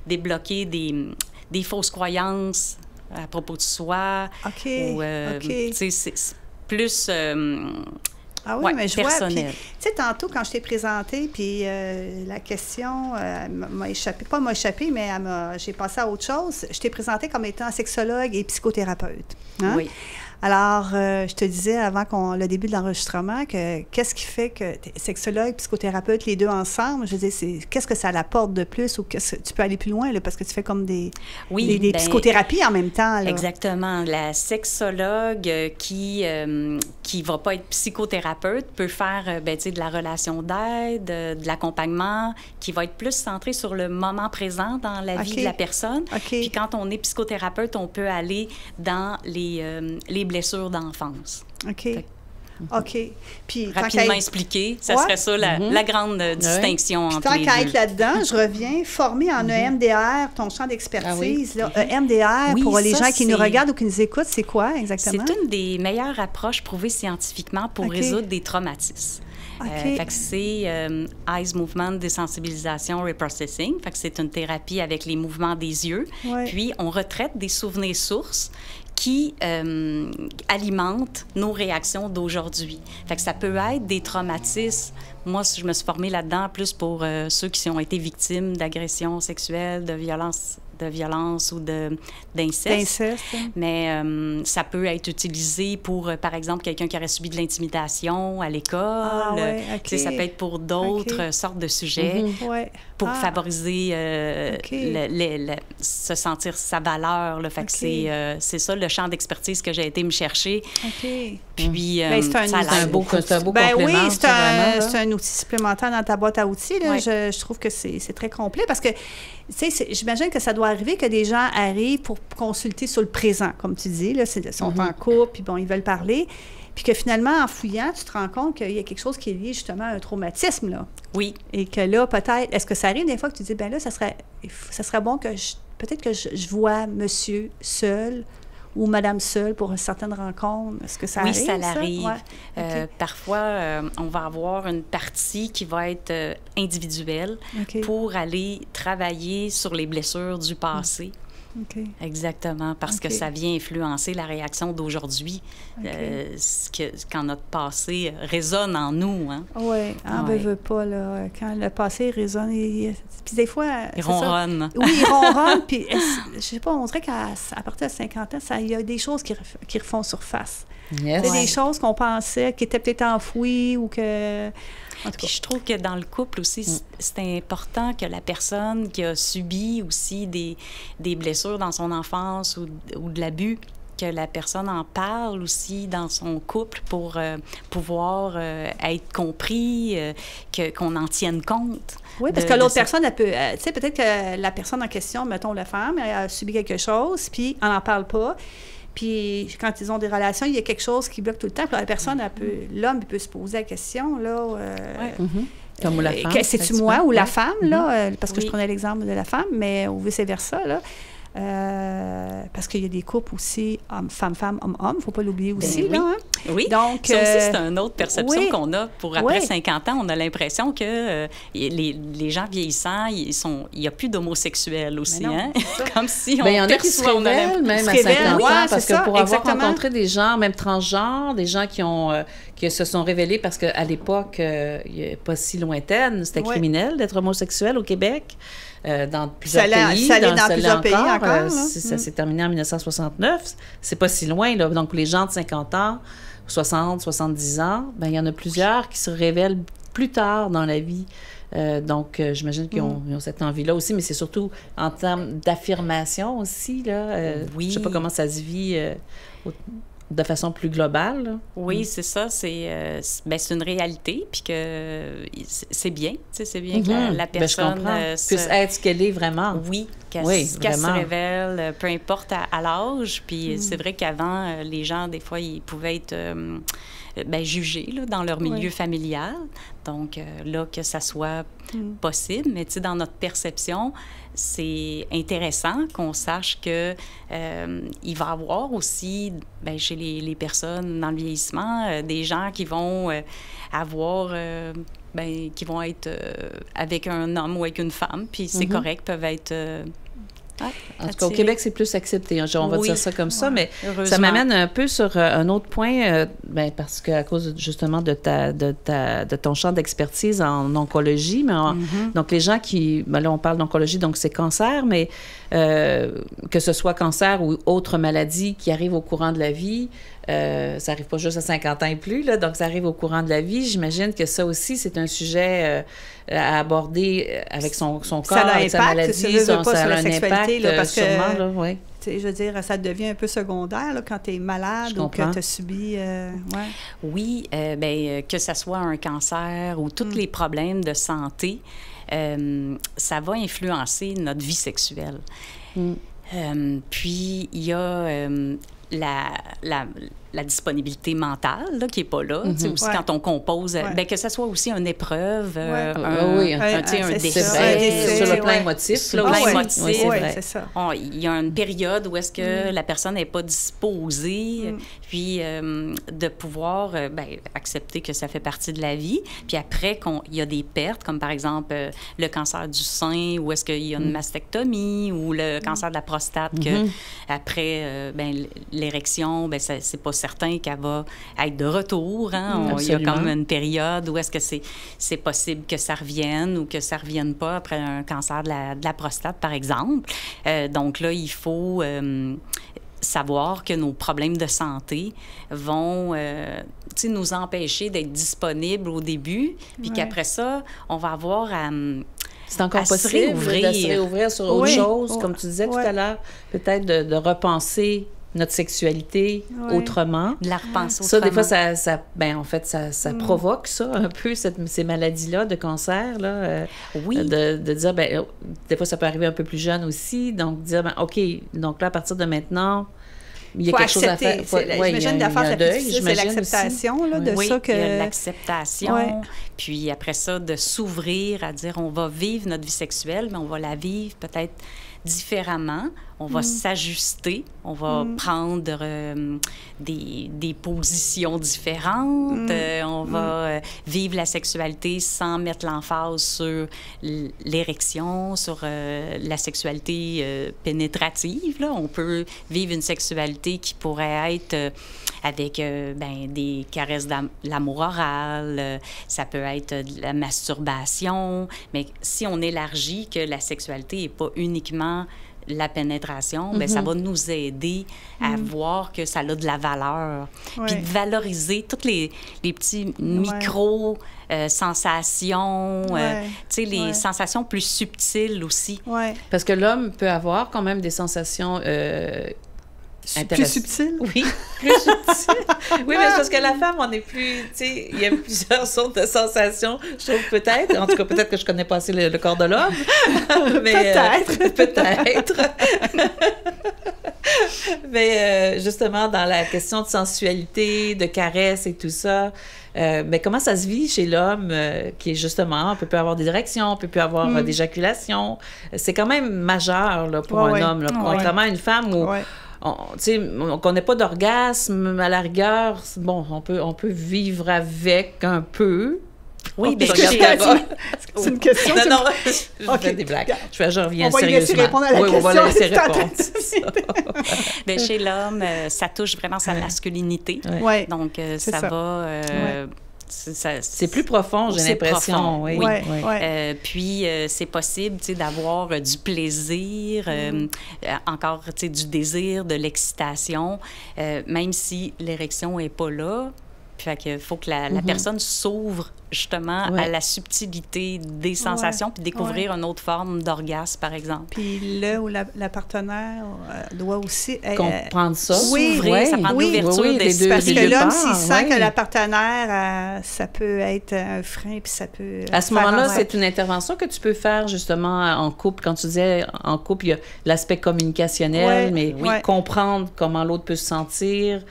débloquer des fausses croyances à propos de soi. C'est plus... mais je personnel. Tu sais, tantôt, quand je t'ai présenté, puis la question m'a échappé, pas m'a échappé, mais j'ai passé à autre chose. Je t'ai présenté comme étant sexologue et psychothérapeute. Hein? Oui. Alors, je te disais avant le début de l'enregistrement que qu'est-ce qui fait que sexologue, psychothérapeute, les deux ensemble, je disais, qu'est-ce que ça apporte de plus ou tu peux aller plus loin là, parce que tu fais comme des psychothérapies en même temps. Là. Exactement. La sexologue qui va pas être psychothérapeute peut faire de la relation d'aide, de l'accompagnement, qui va être plus centré sur le moment présent dans la vie de la personne. Puis quand on est psychothérapeute, on peut aller dans les blessures d'enfance. Puis, rapidement expliqué, ça serait ça la grande distinction entre les deux. Tant qu'à être là-dedans, je reviens, formé en EMDR, ton champ d'expertise. EMDR, pour les gens qui nous regardent ou qui nous écoutent, c'est quoi exactement? C'est une des meilleures approches prouvées scientifiquement pour résoudre des traumatismes. Fait que c'est Eyes Movement Désensibilisation Reprocessing. Fait que c'est une thérapie avec les mouvements des yeux. Puis, on retraite des souvenirs sources qui alimentent nos réactions d'aujourd'hui. Fait que ça peut être des traumatismes. Moi, je me suis formée là-dedans plus pour ceux qui ont été victimes d'agressions sexuelles, de violences de violence ou d'inceste. Mais ça peut être utilisé pour, par exemple, quelqu'un qui aurait subi de l'intimidation à l'école. Ça peut être pour d'autres sortes de sujets, pour favoriser se sentir sa valeur. Là. Fait que c'est ça le champ d'expertise que j'ai été me chercher. Puis, c'est un beau complément. Oui, c'est un outil supplémentaire dans ta boîte à outils. Là. Je trouve que c'est très complet parce que, tu sais, j'imagine que ça doit arriver que des gens arrivent pour consulter sur le présent, comme tu dis. Là, ils sont en couple, puis bon, ils veulent parler. Puis que finalement, en fouillant, tu te rends compte qu'il y a quelque chose qui est lié justement à un traumatisme, là. Oui. Et que là, peut-être, est-ce que ça arrive des fois que tu dis, bien là, ça serait bon que peut-être que je vois monsieur seul ou madame seule pour certaines rencontres. Est-ce que ça arrive? Oui, ça l'arrive. Ouais. Parfois, on va avoir une partie qui va être individuelle pour aller travailler sur les blessures du passé. Exactement, parce que ça vient influencer la réaction d'aujourd'hui, quand notre passé résonne en nous. Hein? Oui, on ne veut pas, là, quand le passé résonne, puis des fois... Il ronronne. Oui, il ronronne, puis je sais pas, on dirait qu'à partir de 50 ans, il y a des choses qui refont surface. Yes. C'est des choses qu'on pensait qui étaient peut-être enfouies ou que... Puis je trouve que dans le couple aussi, c'est important que la personne qui a subi aussi des blessures dans son enfance ou de l'abus, que la personne en parle aussi dans son couple pour pouvoir être compris, qu'on en tienne compte. Oui, parce que l'autre personne, elle peut... tu sais, peut-être que la personne en question, mettons la femme, elle a subi quelque chose, puis elle n'en parle pas. Puis, quand ils ont des relations, il y a quelque chose qui bloque tout le temps. Puis la personne, l'homme peut se poser la question, là... Comme la femme. C'est-tu moi ou la femme, là? Parce que je prenais l'exemple de la femme, mais ou vice-versa, là. Parce qu'il y a des couples aussi, femme-femme, homme-homme, il ne faut pas l'oublier aussi. Oui. Là, hein? Oui, donc, ça aussi, c'est une autre perception qu'on a. Pour après 50 ans, on a l'impression que les gens vieillissants, il n'y a plus d'homosexuels aussi. Hein? Comme si on il y en a qui se révèlent même à 50 ans, parce que pour avoir rencontré des gens, même transgenres, des gens qui se sont révélés parce qu'à l'époque, pas si lointaine, c'était criminel d'être homosexuel au Québec. Dans plusieurs pays. Ça allait dans plusieurs pays encore. Ça s'est terminé en 1969. C'est pas si loin, là. Donc, pour les gens de 50 ans, 60, 70 ans, il y en a plusieurs qui se révèlent plus tard dans la vie. Donc, j'imagine qu'ils ont cette envie-là aussi, mais c'est surtout en termes d'affirmation aussi, là. Je sais pas comment ça se vit de façon plus globale. Là. Oui, c'est ça. C'est une réalité, puis que c'est bien. C'est bien que la personne puisse être ce qu'elle est vraiment. Oui, qu'elle se révèle, peu importe à l'âge. Puis c'est vrai qu'avant, les gens, des fois, ils pouvaient être jugés là, dans leur milieu familial. Donc, là, que ça soit possible. Mais, tu sais, dans notre perception, c'est intéressant qu'on sache que il va y avoir aussi, chez les personnes dans le vieillissement, des gens qui vont avoir... qui vont être avec un homme ou avec une femme, puis c'est correct, peuvent être... en tout cas, au Québec, c'est plus accepté. On va dire ça comme ça, mais ça m'amène un peu sur un autre point, parce qu'à cause justement de ton champ d'expertise en oncologie, mais donc les gens qui... là, on parle d'oncologie, donc c'est cancer, mais que ce soit cancer ou autre maladie qui arrive au courant de la vie, ça n'arrive pas juste à 50 ans et plus, là, donc ça arrive au courant de la vie. J'imagine que ça aussi, c'est un sujet à aborder avec son corps, avec sa maladie. Ça a un impact, là, parce sûrement, que, là, oui. Je veux dire, ça devient un peu secondaire là, quand tu es malade ou que tu as subi... Oui, que ce soit un cancer ou tous les problèmes de santé, ça va influencer notre vie sexuelle. Puis, il y a... la disponibilité mentale là, qui n'est pas là. Aussi, quand on compose, que ce soit aussi une épreuve, un décès. Sur le plan émotif. Sur le plan émotif, c'est ça. Il y a une période où est-ce que la personne n'est pas disposée, puis de pouvoir accepter que ça fait partie de la vie. Puis après, il y a des pertes, comme par exemple le cancer du sein, où est-ce qu'il y a une mastectomie, ou le cancer de la prostate, que après l'érection, c'est possible certain qu'elle va être de retour. Hein? Il y a comme une période où est-ce que c'est possible que ça revienne ou que ça ne revienne pas après un cancer de la prostate, par exemple. Donc là, il faut savoir que nos problèmes de santé vont nous empêcher d'être disponibles au début, puis qu'après ça, on va avoir à... C'est encore possible de se réouvrir sur autre chose, comme tu disais tout à l'heure, peut-être de repenser notre sexualité autrement. De la repenser autrement. Ça, des fois, ça provoque ça un peu, ces maladies-là de cancer, là. De dire, des fois, ça peut arriver un peu plus jeune aussi, donc dire, OK, donc là, à partir de maintenant, il y a quelque chose à faire. J'imagine l'affaire la plus difficile, c'est l'acceptation de ça. Il y a l'acceptation, puis après ça, de s'ouvrir à dire, on va vivre notre vie sexuelle, mais on va la vivre peut-être différemment. On va s'ajuster, on va prendre des positions différentes, on va vivre la sexualité sans mettre l'emphase sur l'érection, sur la sexualité pénétrative. Là. On peut vivre une sexualité qui pourrait être avec des caresses l'amour oral, ça peut être de la masturbation, mais si on élargit que la sexualité n'est pas uniquement la pénétration, ça va nous aider à voir que ça a de la valeur. Puis de valoriser toutes les petits micro-sensations, les sensations plus subtiles aussi. Parce que l'homme peut avoir quand même des sensations... plus subtil? Oui, plus subtil. Oui, mais c'est parce que la femme, on est plus... Tu sais, il y a plusieurs sortes de sensations. Je trouve peut-être, en tout cas, peut-être que je connais pas assez le corps de l'homme. Mais, peut-être. Mais justement, dans la question de sensualité, de caresse et tout ça, mais comment ça se vit chez l'homme qui est justement, on peut plus avoir des érections, on peut plus avoir d'éjaculation. C'est quand même majeur là, pour un homme, là, contrairement à une femme où... on ne connaît pas d'orgasme, à la rigueur, bon, on peut vivre avec un peu. Oui, bien c'est une question. Non, je fais des blagues. Je reviens sérieusement. On va laisser répondre à la question. On va laisser répondre. Bien, chez l'homme, ça touche vraiment sa masculinité. Donc, ça va... C'est plus profond, j'ai l'impression. Oui. Puis, c'est possible d'avoir du plaisir, encore du désir, de l'excitation, même si l'érection n'est pas là. Fait qu'il faut que la personne s'ouvre justement à la subtilité des sensations puis découvrir une autre forme d'orgasme, par exemple. Puis là où la partenaire doit aussi... comprendre ça. S'ouvrir, ça prend l'ouverture d'esprit. Parce que l'homme, s'il sent que la partenaire, ça peut être un frein, puis ça peut... À ce moment-là, c'est une intervention que tu peux faire justement en couple. Quand tu disais en couple, il y a l'aspect communicationnel, mais comprendre comment l'autre peut se sentir...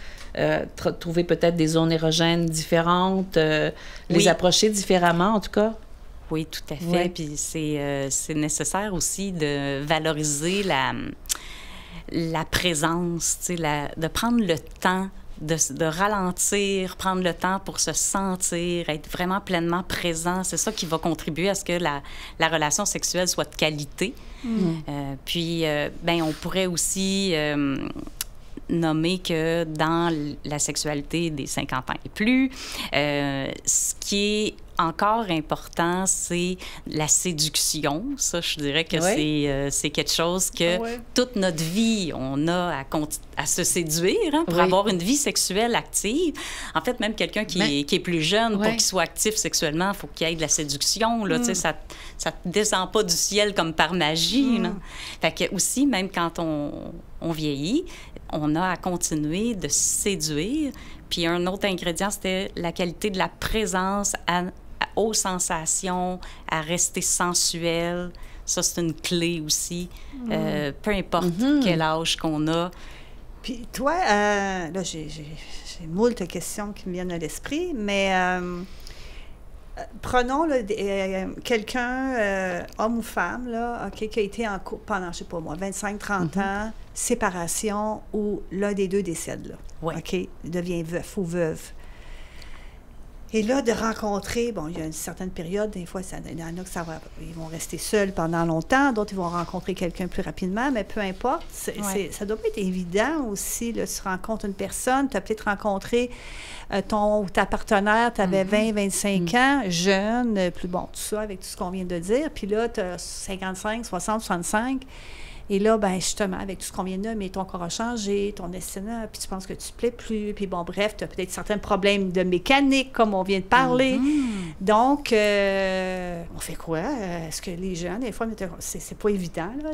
trouver peut-être des zones érogènes différentes, les approcher différemment, en tout cas. Oui, tout à fait. Puis c'est nécessaire aussi de valoriser la présence, de prendre le temps, de ralentir, prendre le temps pour se sentir, être vraiment pleinement présent. C'est ça qui va contribuer à ce que la relation sexuelle soit de qualité. Puis, on pourrait aussi... nommer que dans la sexualité des 50 ans et plus, ce qui est encore important, c'est la séduction. Ça, je dirais que c'est quelque chose que toute notre vie, on a à se séduire pour avoir une vie sexuelle active. En fait, même quelqu'un qui est plus jeune, pour qu'il soit actif sexuellement, il faut qu'il y ait de la séduction. Là, ça ne descend pas du ciel comme par magie. Là. Fait que aussi, même quand on vieillit, on a à continuer de séduire. Puis un autre ingrédient, c'était la qualité de la présence aux sensations, à rester sensuel. Ça, c'est une clé aussi. Peu importe quel âge qu'on a. Puis toi, là, j'ai moult questions qui me viennent à l'esprit, mais prenons là, quelqu'un, homme ou femme, là, qui a été en couple pendant, je sais pas moi, 25-30 ans, séparation, où l'un des deux décède, là. OK? Il devient veuf ou veuve. Et là, de rencontrer, bon, il y a une certaine période, des fois, il y en a ils vont rester seuls pendant longtemps, d'autres, ils vont rencontrer quelqu'un plus rapidement, mais peu importe. Ça doit pas être évident aussi, là, tu rencontres une personne, tu as peut-être rencontré ta partenaire, tu avais 20, 25 ans, jeune, plus bon, tout ça, avec tout ce qu'on vient de dire, puis là, tu as 55, 60, 65. Et là, ben justement, avec tout ce qu'on vient de dire, mais ton corps a changé, ton destin, puis tu penses que tu ne plais plus, puis bon, bref, tu as peut-être certains problèmes de mécanique, comme on vient de parler. Donc, on fait quoi? Est-ce que les gens, des fois, c'est pas évident, là?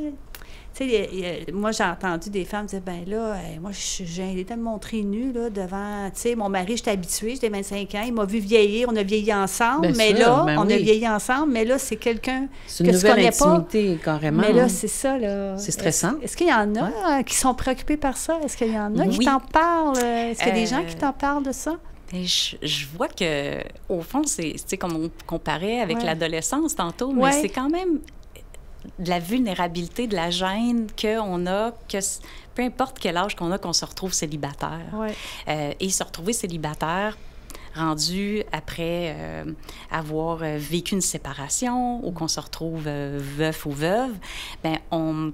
Tu sais, moi, j'ai entendu des femmes dire, ben là, moi, j'ai gênée de me montrer nue, là, devant, tu sais, mon mari, j'étais habituée, j'étais 25 ans, il m'a vu vieillir, on a vieilli ensemble, on a vieilli ensemble, mais là, c'est quelqu'un que tu connais pas. Carrément. Mais là, c'est ça, là. C'est stressant. Est-ce qu'il y en a qui sont préoccupés par ça? Est-ce qu'il y en a qui t'en parlent? Est-ce qu'il y a des gens qui t'en parlent de ça? Je vois que, au fond, c'est comme on comparait avec l'adolescence tantôt, mais c'est quand même de la vulnérabilité, de la gêne qu'on a, que peu importe quel âge qu'on a, qu'on se retrouve célibataire. Et se retrouver célibataire, rendu après avoir vécu une séparation ou qu'on se retrouve veuf ou veuve, bien, on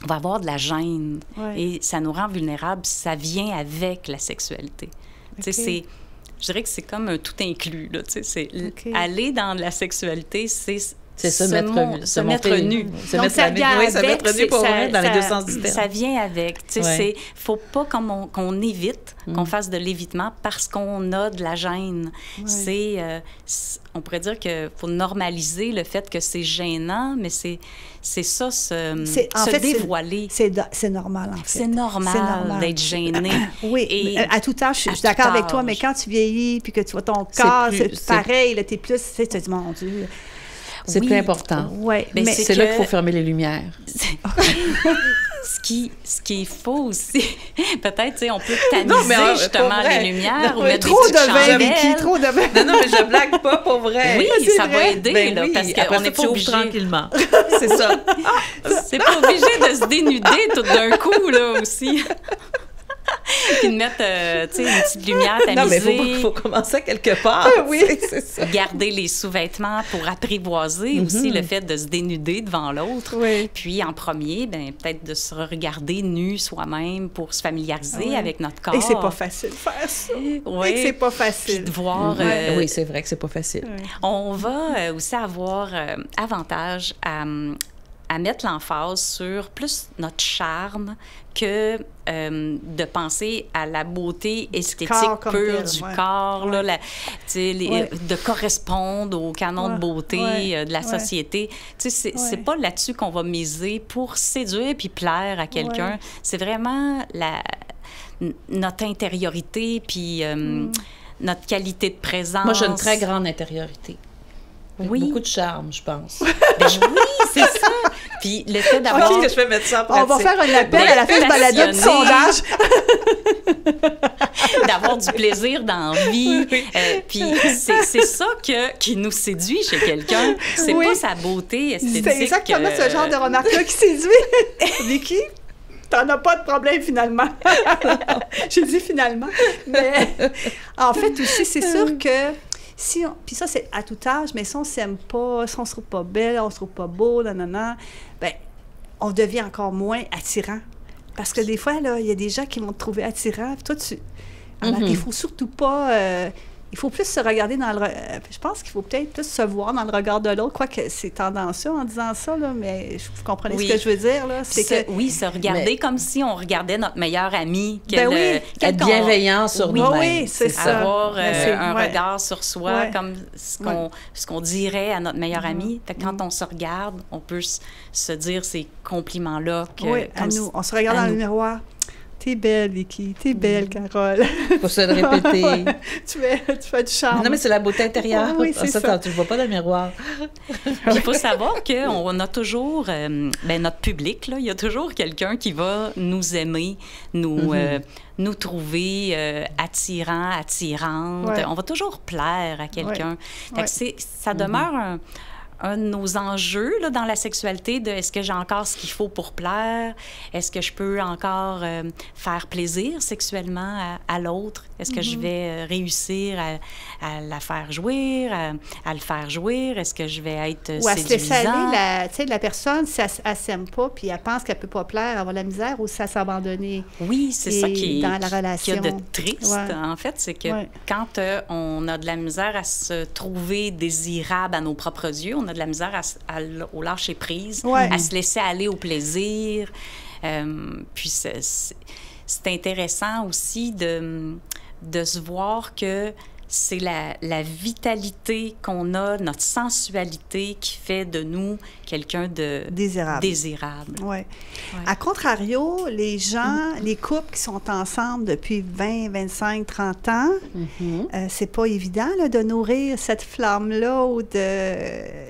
va avoir de la gêne. Et ça nous rend vulnérables. Ça vient avec la sexualité. Tu sais, je dirais que c'est comme un tout inclus. Là, tu sais, aller dans la sexualité, c'est se mettre nu. Se mettre nu pour vrai, dans les deux sens du terme. Ça vient avec. Tu sais, faut pas qu'on évite, qu'on fasse de l'évitement parce qu'on a de la gêne. On pourrait dire qu'il faut normaliser le fait que c'est gênant, mais c'est ça, se dévoiler. C'est normal, en fait. C'est normal d'être gêné. Oui, et à tout âge, je suis d'accord avec toi, mais quand tu vieillis puis que tu vois ton corps, c'est pareil, là, t'es plus, tu sais, tu te dis, mon Dieu... C'est plus important. Mais c'est là qu'il faut fermer les lumières. Ce qui est faux aussi, peut-être, tu sais, on peut tamiser justement les lumières ou mettre trop des petites chandelles. Trop de vin. Non, mais je blague pas, pour vrai. Oui, ça va aider, là, parce qu'on n'est pas obligé... tranquillement. C'est ça. C'est pas obligé de se dénuder tout d'un coup, là, aussi. Puis de mettre, tu sais, une petite lumière tamisée. Non, mais il faut commencer quelque part. Oui, c'est ça. Garder les sous-vêtements pour apprivoiser aussi le fait de se dénuder devant l'autre. Puis en premier, ben peut-être de se regarder nu soi-même pour se familiariser avec notre corps. Et c'est pas facile de faire ça. Et c'est pas facile. Puis de voir... oui, c'est vrai que c'est pas facile. On va aussi avoir avantage à mettre l'emphase sur plus notre charme que de penser à la beauté esthétique pure du corps, là, de correspondre au canon de beauté de la société. C'est pas là-dessus qu'on va miser pour séduire puis plaire à quelqu'un. C'est vraiment notre intériorité puis notre qualité de présence. Moi, j'ai une très grande intériorité. Beaucoup de charme, je pense. Ben oui, c'est ça. Puis le fait d'avoir... Je pense que je vais mettre ça en pratique. On va faire un appel à la fin du balado du sondage. D'avoir du plaisir dans la vie. Puis c'est ça qui nous séduit chez quelqu'un. C'est pas sa beauté esthétique. C'est exactement ce genre de remarque-là qui séduit. Vicky? T'en as pas de problème, finalement. J'ai dit finalement. Mais en fait, aussi, c'est sûr que puis ça, c'est à tout âge, mais si on s'aime pas, si on se trouve pas belle, on se trouve pas beau, ben on devient encore moins attirant. Parce que des fois, là, il y a des gens qui vont te trouver attirant. Puis toi, alors, il faut surtout pas... il faut plus se regarder dans le... je pense qu'il faut peut-être plus se voir dans le regard de l'autre, quoique c'est tendancieux en disant ça, là, mais vous comprenez ce que je veux dire, là? Oui, se regarder comme si on regardait notre meilleur ami. Être bienveillant sur nous-mêmes. Oui, c'est ça. Avoir un regard sur soi, comme ce qu'on dirait à notre meilleur ami. Fait que quand on se regarde, on peut se dire ces compliments-là. À nous. On se regarde dans le miroir. T'es belle, Vicky. T'es belle, Carole. Faut se le répéter. tu fais du charme. Non, mais c'est la beauté intérieure. Oui, c'est ça. Tu le vois pas dans le miroir. Il faut savoir qu'on a toujours... notre public, là, il y a toujours quelqu'un qui va nous aimer, nous trouver attirants, attirantes. On va toujours plaire à quelqu'un. Fait que ça demeure un de nos enjeux là, dans la sexualité, de est-ce que j'ai encore ce qu'il faut pour plaire? Est-ce que je peux encore faire plaisir sexuellement à l'autre? Est-ce que je vais réussir à la faire jouir, à le faire jouir? Est-ce que je vais être séduisant? Ou à se laisser aller, tu sais, la personne, si elle s'aime pas, puis elle pense qu'elle peut pas plaire, avoir la misère, ou si elle s'abandonner. Oui, c'est ça qui est dans la relation. Qu'il y a de triste, en fait, c'est que quand on a de la misère à se trouver désirable à nos propres yeux, on a de la misère au lâcher prise, à se laisser aller au plaisir. Puis c'est intéressant aussi de se voir que c'est la vitalité qu'on a, notre sensualité qui fait de nous quelqu'un de désirable. Ouais. À contrario, les gens, les couples qui sont ensemble depuis 20, 25, 30 ans, c'est pas évident là, de nourrir cette flamme-là ou de...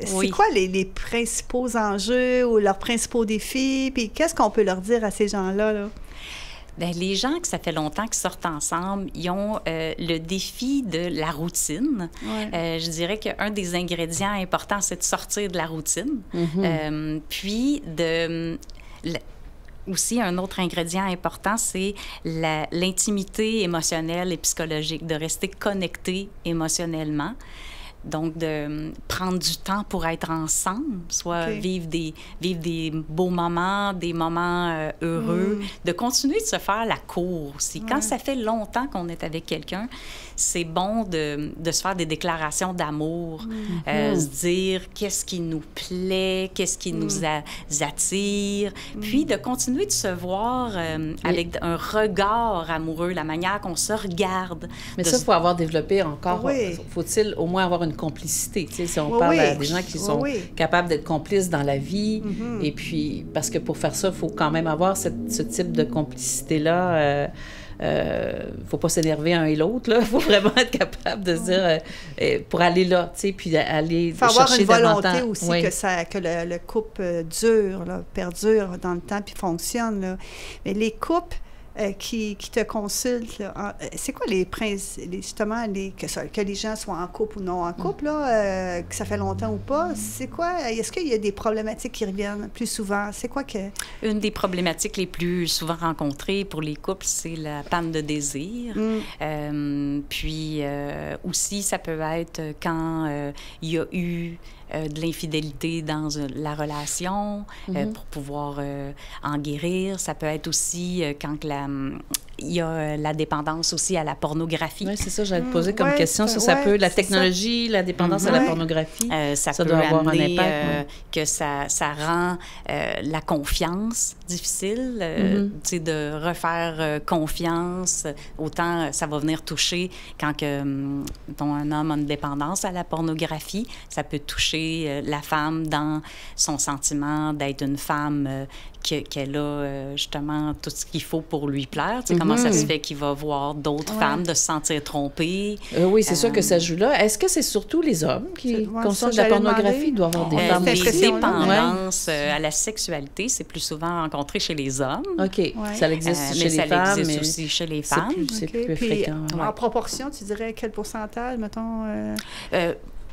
C'est quoi les principaux enjeux ou leurs principaux défis? Puis qu'est-ce qu'on peut leur dire à ces gens-là, là? Bien, les gens que ça fait longtemps qu'ils sortent ensemble, ils ont le défi de la routine. Je dirais qu'un des ingrédients importants, c'est de sortir de la routine. Puis, aussi, un autre ingrédient important, c'est l'intimité émotionnelle et psychologique, de rester connecté émotionnellement. Donc, de prendre du temps pour être ensemble, soit vivre des beaux moments, des moments heureux, de continuer de se faire la cour aussi. Quand ça fait longtemps qu'on est avec quelqu'un, c'est bon de se faire des déclarations d'amour, se dire qu'est-ce qui nous plaît, qu'est-ce qui nous attire, puis de continuer de se voir avec un regard amoureux, la manière qu'on se regarde. Mais ça, il faut avoir développé encore, faut-il au moins avoir une complicité, tu sais, si on parle à des gens qui sont capables d'être complices dans la vie, et puis, parce que pour faire ça, il faut quand même avoir ce type de complicité-là. Faut pas s'énerver un et l'autre, là. Il faut vraiment être capable de se dire, pour aller là, tu sais, puis aller chercher davantage. Il faut avoir une volonté aussi que le couple dure, là, perdure dans le temps, puis fonctionne, là. Mais les couples qui te consultent, là, c'est quoi justement, que les gens soient en couple ou non en couple, là, que ça fait longtemps ou pas, c'est quoi, est-ce qu'il y a des problématiques qui reviennent plus souvent? C'est quoi que... Une des problématiques les plus souvent rencontrées pour les couples, c'est la panne de désir. Puis aussi, ça peut être quand il y a eu de l'infidélité dans la relation pour pouvoir en guérir. Ça peut être aussi quand il y a la dépendance aussi à la pornographie. Oui, c'est ça, j'allais te poser comme question. Ça peut, la technologie, la dépendance à la pornographie, ça peut doit avoir un impact. Que ça rend la confiance difficile, tu sais, de refaire confiance. Autant ça va venir toucher quand un homme a une dépendance à la pornographie, ça peut toucher la femme dans son sentiment d'être une femme qu'elle a justement tout ce qu'il faut pour lui plaire. Tu sais, comment ça se fait qu'il va voir d'autres femmes, de se sentir trompée. Oui, c'est sûr que ça joue là. Est-ce que c'est surtout les hommes qui consomment de la pornographie? Il doit y avoir des femmes aussi. Les dépendances à la sexualité, c'est plus souvent rencontré chez les hommes. OK. Ça existe chez les femmes. Mais ça existe aussi chez les femmes. C'est plus fréquent. En proportion, tu dirais quel pourcentage, mettons?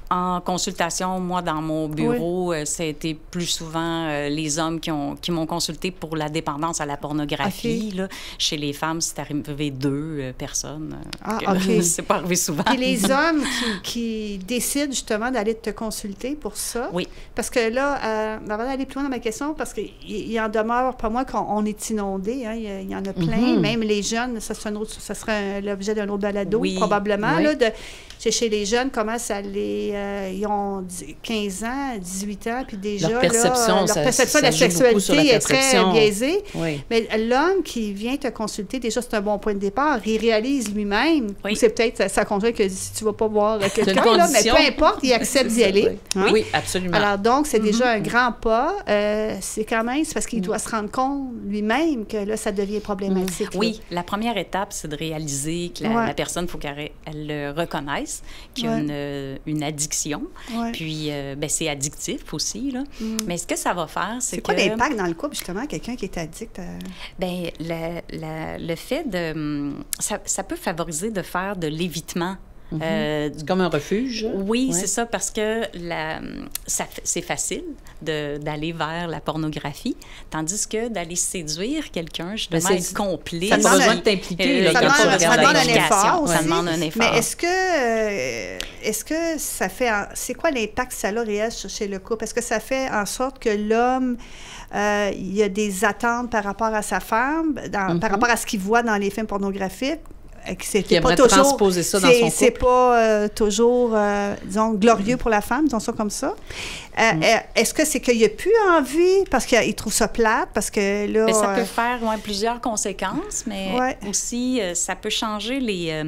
En consultation, moi, dans mon bureau, ça a été plus souvent les hommes qui m'ont consulté pour la dépendance à la pornographie. Là. Chez les femmes, c'est arrivé 2 personnes. C'est pas arrivé souvent. Et les hommes qui décident justement d'aller te consulter pour ça. Oui. Parce que là, avant d'aller plus loin dans ma question, parce qu'il en demeure, pas moi, qu'on est inondé. Hein, il y en a plein. Même les jeunes, ça serait l'objet d'un autre balado, probablement. Oui. Là, chez les jeunes, comment ça ils ont 15 ans, 18 ans, puis déjà, leur perception de la sexualité est très biaisée. Oui. Mais l'homme qui vient te consulter, déjà, c'est un bon point de départ. Il réalise lui-même, ou c'est peut-être sa conjointe qui dit, si tu ne vas pas voir quelqu'un, là, mais peu importe, il accepte d'y aller. Hein? Oui, absolument. Alors, donc, c'est déjà un grand pas. C'est quand même, c'est parce qu'il doit se rendre compte lui-même que là, ça devient problématique. Oui, la première étape, c'est de réaliser que la personne, il faut qu'elle le reconnaisse, qu'il y a une addiction. Puis, c'est addictif aussi, là. Mais ce que ça va faire, c'est quoi l'impact dans le couple, justement, quelqu'un qui est addict? Le fait de... Ça peut favoriser de faire de l'évitement C'est comme un refuge. Oui, c'est ça, parce que c'est facile d'aller vers la pornographie, tandis que d'aller séduire quelqu'un, justement, être complet. Ça demande besoin de t'impliquer. Ça demande un effort aussi. Ça demande un effort. Mais est-ce que ça fait... C'est quoi l'impact que ça a réel chez le couple? Est-ce que ça fait en sorte que l'homme... il y a des attentes par rapport à sa femme, par rapport à ce qu'il voit dans les films pornographiques? Qui aimerait transposer ça dans son couple. C'est pas toujours, disons, glorieux pour la femme, disons ça comme ça. Est-ce que c'est qu'il n'y a plus envie parce qu'il trouve ça plate? Parce que là... Bien, ça peut faire plusieurs conséquences, mais aussi, ça peut changer les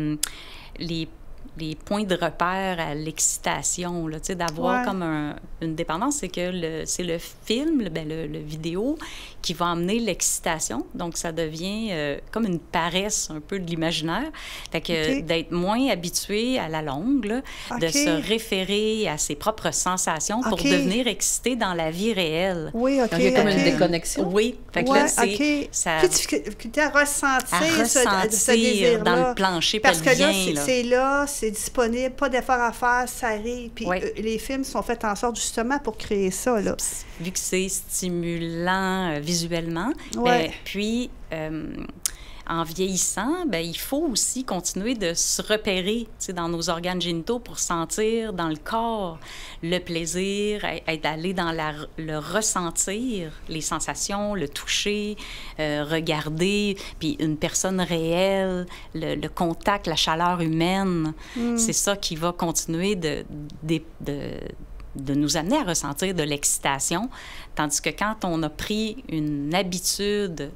points de repère à l'excitation, là, tu sais, d'avoir comme une dépendance, c'est que c'est le film, le vidéo, qui va amener l'excitation. Donc, ça devient comme une paresse un peu de l'imaginaire. Fait que d'être moins habitué à la longue, là, de se référer à ses propres sensations pour devenir excité dans la vie réelle. Oui, OK. Il y a comme une déconnexion. Oui. Fait que là, c'est... Ça... Difficulté à ressentir ce désir-là. Dans le plancher parce que pelvien, c'est là, c'est disponible, pas d'effort à faire, ça arrive. Puis les films sont faits en sorte justement pour créer ça, là. Vu que c'est stimulant visuellement, puis en vieillissant, il faut aussi continuer de se repérer dans nos organes génitaux pour sentir dans le corps le plaisir, aller dans le ressentir, les sensations, le toucher, regarder, puis une personne réelle, le contact, la chaleur humaine. C'est ça qui va continuer de nous amener à ressentir de l'excitation, tandis que quand on a pris une habitude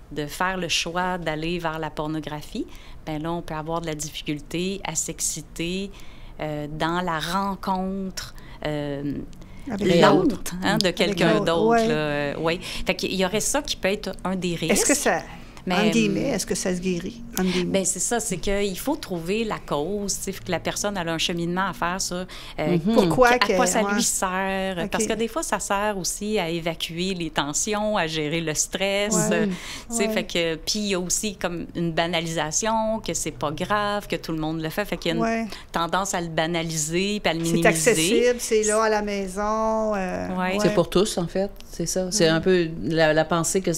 de faire le choix d'aller vers la pornographie, bien là, on peut avoir de la difficulté à s'exciter dans la rencontre lente de quelqu'un d'autre. Oui. Fait qu'il y aurait ça qui peut être un des risques. Est-ce que ça... En guillemets, est-ce que ça se guérit? Bien, c'est ça, c'est qu'il faut trouver la cause, tu sais, que la personne elle a un cheminement à faire, ça. Pourquoi à quoi ça lui sert? Parce que des fois, ça sert aussi à évacuer les tensions, à gérer le stress. Tu sais, fait que... Puis il y a aussi comme une banalisation, que c'est pas grave, que tout le monde le fait. Fait qu'il y a une tendance à le banaliser puis à le minimiser. C'est accessible, c'est là à la maison. C'est pour tous, en fait, c'est ça. C'est un peu la pensée que...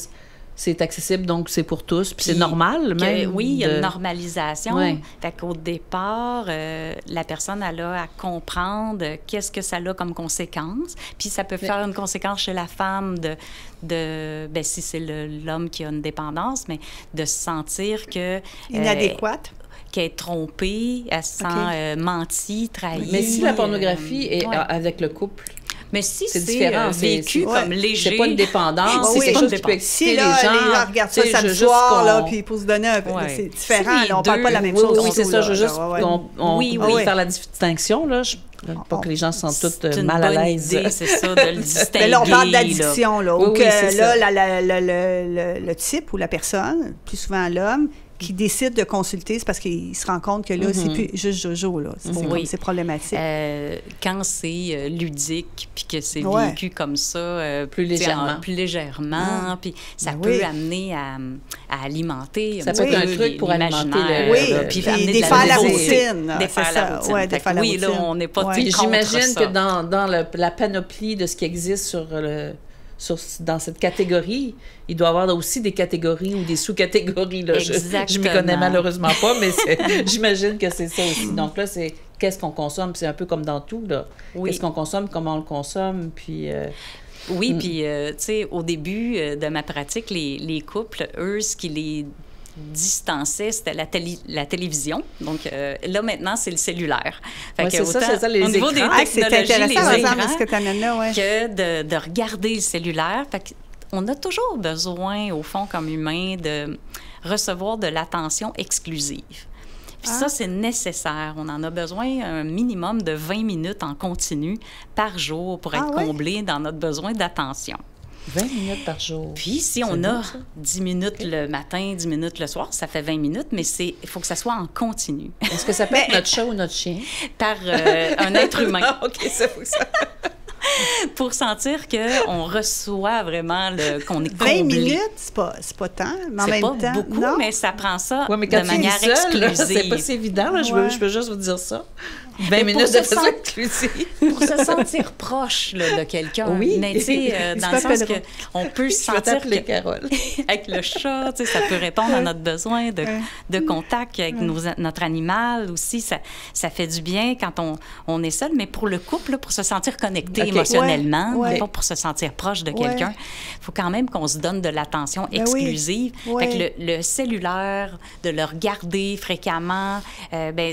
C'est accessible, donc c'est pour tous. Puis c'est normal, même. Oui, il y a une normalisation. Fait qu'au départ, la personne, elle a à comprendre qu'est-ce que ça a comme conséquence. Puis ça peut faire une conséquence chez la femme si c'est l'homme qui a une dépendance, mais de se sentir que... Inadéquate. Qu'elle est trompée, elle se sent mentie, trahie. Mais si la pornographie est avec le couple... Mais si c'est différent, vécu comme léger. C'est pas une dépendance, c'est quelque chose qui peut exciter les gens. Si les gens regardent ça samedi soir, là, puis pour se donner un peu... C'est différent, là, on parle pas de la même chose. Oui, c'est ça, je veux juste faire la distinction, là. Pas que les gens se sentent tous mal à l'aise. C'est ça, de le distinguer. Mais là, on parle d'addiction, là. Où le type ou la personne, plus souvent l'homme, qui décide de consulter, c'est parce qu'il se rend compte que là, c'est plus juste Jojo, là. C'est problématique. Quand c'est ludique, puis que c'est vécu comme ça, plus légèrement, puis ça peut amener à alimenter. Ça peut être un truc pour alimenter puis défaire la routine. Défaire la routine. Oui, là, on n'est pas tout contre ça. J'imagine que dans la panoplie de ce qui existe dans cette catégorie, il doit y avoir aussi des catégories ou des sous-catégories. Là. Je m'y connais malheureusement pas, mais j'imagine que c'est ça aussi. Donc là, c'est qu'est-ce qu'on consomme? C'est un peu comme dans tout. Là. Qu'est-ce qu'on consomme, comment on le consomme, puis... Oui, puis, tu sais, au début de ma pratique, les couples, eux, ce qui les distanciait, c'était la télévision. Donc, là, maintenant, c'est le cellulaire. Fait que c'est ça, les au niveau écrans. Des technologies, c'est intéressant, les écrans, ce que tu amènes là, que de regarder le cellulaire. Fait qu'on a toujours besoin, au fond, comme humain, de recevoir de l'attention exclusive. Puis ça, c'est nécessaire. On en a besoin un minimum de 20 minutes en continu par jour pour être comblé dans notre besoin d'attention. 20 minutes par jour. Puis, si on a 10 minutes le matin, 10 minutes le soir, ça fait 20 minutes, mais il faut que ça soit en continu. Est-ce que ça peut être notre chat ou notre chien? Par un être humain. OK, ça faut que ça... pour sentir qu'on reçoit vraiment, qu'on est comblé. 20 minutes, c'est pas tant, mais en même temps... C'est pas beaucoup, non? mais ça prend ça mais de manière exclusive. C'est pas si évident, là, je veux juste vous dire ça. 20 minutes de façon exclusive. Pour se sentir proche là, de quelqu'un. Oui. Mais tu sais, dans le sens qu'on peut se sentir Carole. avec le chat, tu sais, ça peut répondre à notre besoin de contact avec notre animal aussi. Ça fait du bien quand on est seul, mais pour le couple, là, pour se sentir connecté émotionnellement, pas pour se sentir proche de quelqu'un, il faut quand même qu'on se donne de l'attention exclusive. Fait que le cellulaire, de le regarder fréquemment,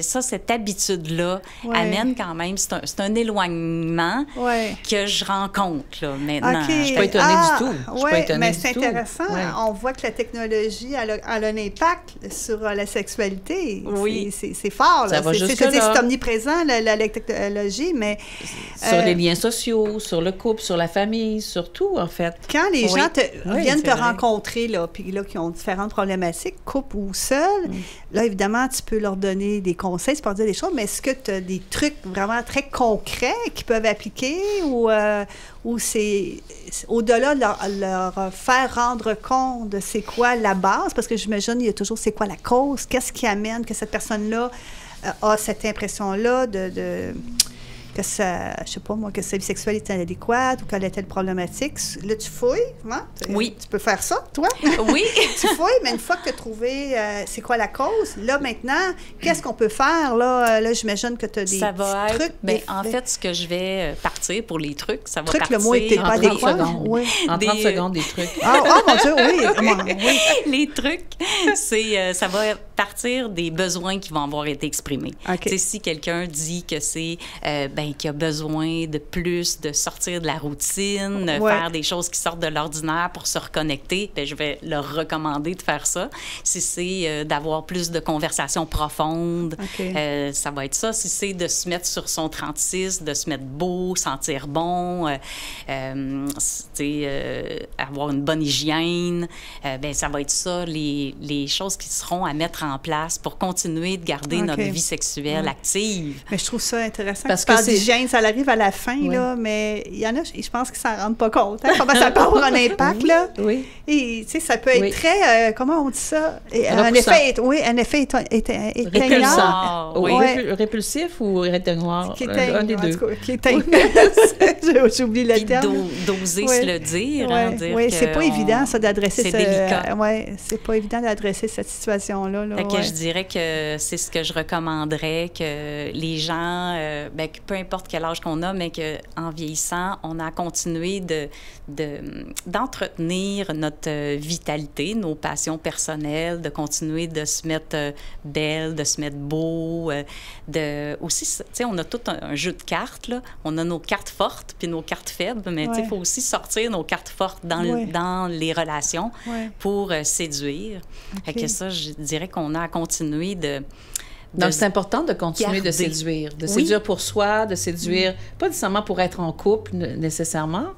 ça, cette habitude-là amène quand même, c'est un éloignement que je rencontre là, maintenant. Je suis pas étonnée du tout. Mais c'est intéressant. On voit que la technologie elle a un impact sur la sexualité. Oui. C'est fort. Là. C'est omniprésent, la technologie, mais... Sur les liens sociaux, sur le couple, sur la famille, sur tout, en fait. Quand les gens viennent te rencontrer, là, puis là, qui ont différentes problématiques, couple ou seul, là, évidemment, tu peux leur donner des conseils, tu peux leur dire des choses, mais est-ce que tu as des trucs vraiment très concrets qu'ils peuvent appliquer ou c'est au-delà de leur faire rendre compte de c'est quoi la base, parce que j'imagine il y a toujours c'est quoi la cause, qu'est-ce qui amène que cette personne-là a cette impression-là que ça, je sais pas moi, que sa vie sexuelle est inadéquate ou qu'elle a telle problématique. Là, tu fouilles, hein? Oui. Tu peux faire ça, toi? Oui. Tu fouilles, mais une fois que tu as trouvé c'est quoi la cause, là, maintenant, qu'est-ce qu'on peut faire? Là, j'imagine que tu as des trucs. En fait, ce que je vais partir pour les trucs, ça va partir... Le mot était pas adéquat. En 30 secondes, des trucs. Mon Dieu, oui. Les trucs, ça va partir des besoins qui vont avoir été exprimés. Okay. Si quelqu'un dit que c'est... qui a besoin de plus, de sortir de la routine, faire des choses qui sortent de l'ordinaire pour se reconnecter, je vais leur recommander de faire ça. Si c'est d'avoir plus de conversations profondes, ça va être ça. Si c'est de se mettre sur son 36, de se mettre beau, sentir bon, avoir une bonne hygiène, ça va être ça, les choses qui seront à mettre en place pour continuer de garder notre vie sexuelle active. Mais je trouve ça intéressant. Parce que d'hygiène, ça arrive à la fin, là, mais il y en a, je pense qu'ils s'en rendent pas compte. Hein, comment ça peut avoir un impact, là. Oui. Et, tu sais, ça peut être très, comment on dit ça? Un effet éteignant. Répulsif ou éteignoir? Un des deux. Qui éteigne. J'oublie le terme. D'oser se le dire. Oui, c'est pas évident, ça, d'adresser ça. C'est délicat. Oui, c'est pas évident d'adresser cette situation-là. Je dirais que c'est ce que je recommanderais, que les gens, peu importe quel âge qu'on a, mais qu'en vieillissant, on a continué d'entretenir notre vitalité, nos passions personnelles, de continuer de se mettre belle, de se mettre beau, aussi, tu sais, on a tout un jeu de cartes, là. On a nos cartes fortes puis nos cartes faibles, mais tu sais, il faut aussi sortir nos cartes fortes dans les relations pour séduire. Fait que ça, je dirais qu'on a à continuer Donc, c'est important de continuer de séduire. De séduire pour soi, de séduire, pas nécessairement pour être en couple nécessairement,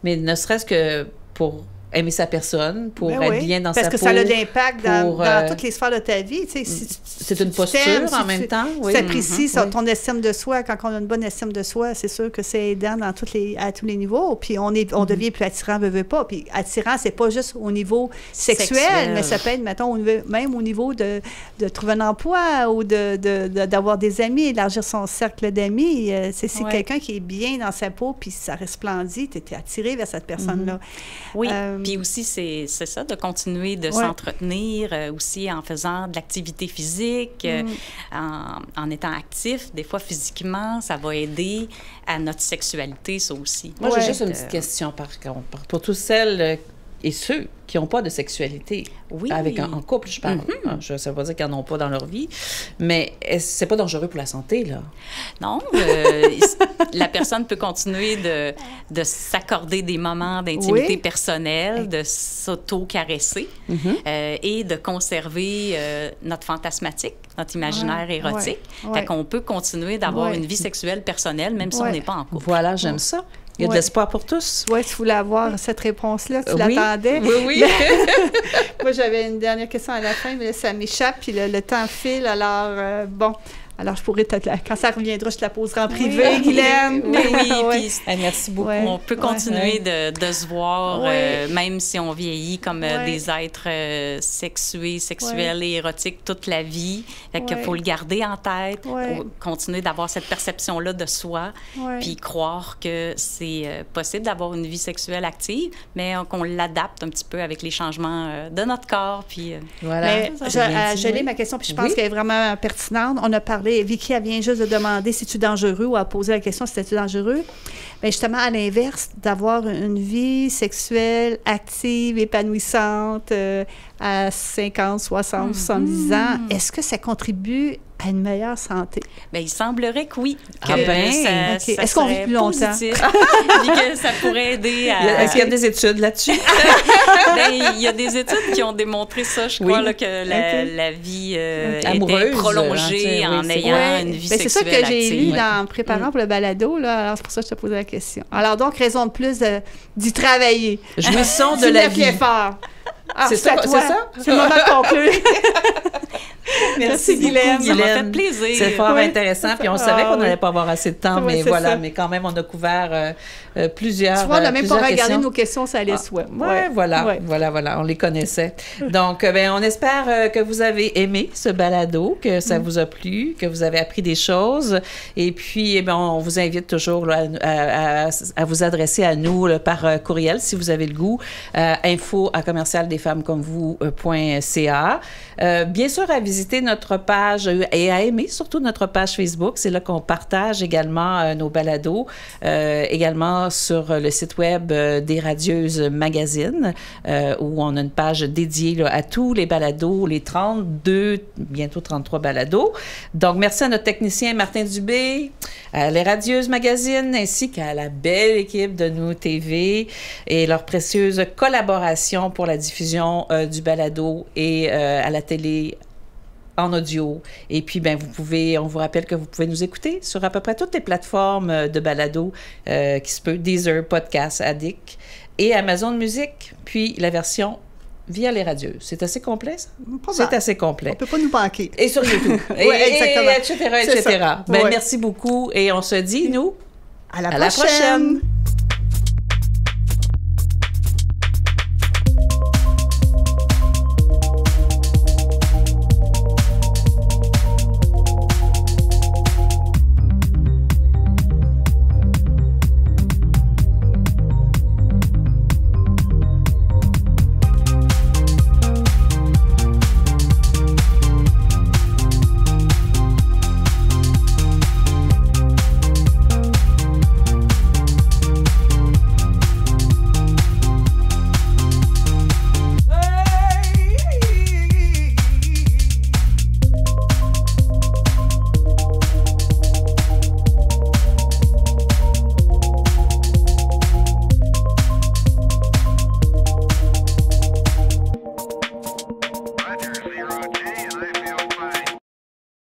mais ne serait-ce que pour aimer sa personne, pour être bien dans sa peau. Parce que ça a de l'impact dans toutes les sphères de ta vie. Tu sais, c'est une posture en même temps. Tu apprécies ton estime de soi. Quand on a une bonne estime de soi, c'est sûr que c'est aidant à tous les niveaux. Puis on devient plus attirant, veut pas. Puis attirant, c'est pas juste au niveau sexuel, mais ça peut être, mettons, même au niveau de trouver un emploi ou d'avoir des amis, élargir son cercle d'amis. C'est quelqu'un qui est bien dans sa peau, puis ça resplendit. Tu es attiré vers cette personne-là. Oui. Puis aussi, c'est ça, de continuer de s'entretenir aussi en faisant de l'activité physique, en étant actif. Des fois, physiquement, ça va aider à notre sexualité, ça aussi. Moi, j'ai juste une petite question, par contre. Pour toutes celles et ceux qui n'ont pas de sexualité, en couple, je parle. Ça ne veut pas dire qu'ils n'en ont pas dans leur vie, mais c'est pas dangereux pour la santé, là? Non. La personne peut continuer de s'accorder des moments d'intimité personnelle, de s'auto-caresser et de conserver notre fantasmatique, notre imaginaire érotique. Fait qu'on peut continuer d'avoir une vie sexuelle personnelle, même si on n'est pas en couple. Voilà, j'aime ça. Il y a de l'espoir pour tous. Oui, tu voulais avoir cette réponse-là, tu l'attendais. Oui. Moi, j'avais une dernière question à la fin, mais là, ça m'échappe, puis le temps file. Alors, Alors, je pourrais quand ça reviendra, je te la poserai en privé, Guylaine. Oui. Merci beaucoup. On peut continuer de se voir, même si on vieillit, comme des êtres sexuels et érotiques toute la vie. Fait qu'il faut le garder en tête, continuer d'avoir cette perception-là de soi, puis croire que c'est possible d'avoir une vie sexuelle active, mais qu'on l'adapte un petit peu avec les changements de notre corps. Puis, voilà. Mais je lis ma question, puis je pense qu'elle est vraiment pertinente. On a parlé, Vicky, elle vient juste de demander si tu es dangereux ou à poser la question si c'était dangereux. Mais justement, à l'inverse, d'avoir une vie sexuelle active, épanouissante à 50, 60, 70 ans, est-ce que ça contribue à une meilleure santé? Bien, il semblerait que oui. Est-ce qu'on vit plus longtemps? Puis que ça pourrait aider à... Est-ce qu'il y a des études là-dessus? Bien, il y a des études qui ont démontré ça, je crois, là, que la vie était prolongée en ayant une vie sexuelle active. C'est ça que j'ai lu en préparant pour le balado, là. Alors, c'est pour ça que je te posais la question. Alors, donc, raison de plus d'y travailler. Jouissons de la vie. C'est ça? C'est le moment de conclure. Merci Guylaine. Ça m'a fait plaisir. C'est fort intéressant. Puis on savait qu'on n'allait pas avoir assez de temps, mais voilà. Ça. Mais quand même, on a couvert plusieurs. Tu vois, on n'a même pas regardé nos questions, ça allait soi. Voilà. On les connaissait. Donc, on espère que vous avez aimé ce balado, que ça vous a plu, que vous avez appris des choses. Et puis, on vous invite toujours là, à vous adresser à nous là, par courriel si vous avez le goût. info@commercialdesfemmescomvous.ca. Bien sûr, à visiter notre page et à aimer surtout notre page Facebook. C'est là qu'on partage également nos balados. Également sur le site web des Radieuses Magazine, où on a une page dédiée là, à tous les balados, les 32, bientôt 33 balados. Donc, merci à notre technicien Martin Dubé, à les Radieuses Magazine, ainsi qu'à la belle équipe de Nous TV et leur précieuse collaboration pour la diffusion du balado et à la télé en audio. Et puis, on vous rappelle que vous pouvez nous écouter sur à peu près toutes les plateformes de balado qui se peut, Deezer, Podcast, Addict et Amazon Music, puis la version via les radieuses. C'est assez complet, ça? C'est assez complet. On ne peut pas nous manquer. Et sur YouTube. etc. Merci beaucoup. Et on se dit, nous, à la prochaine.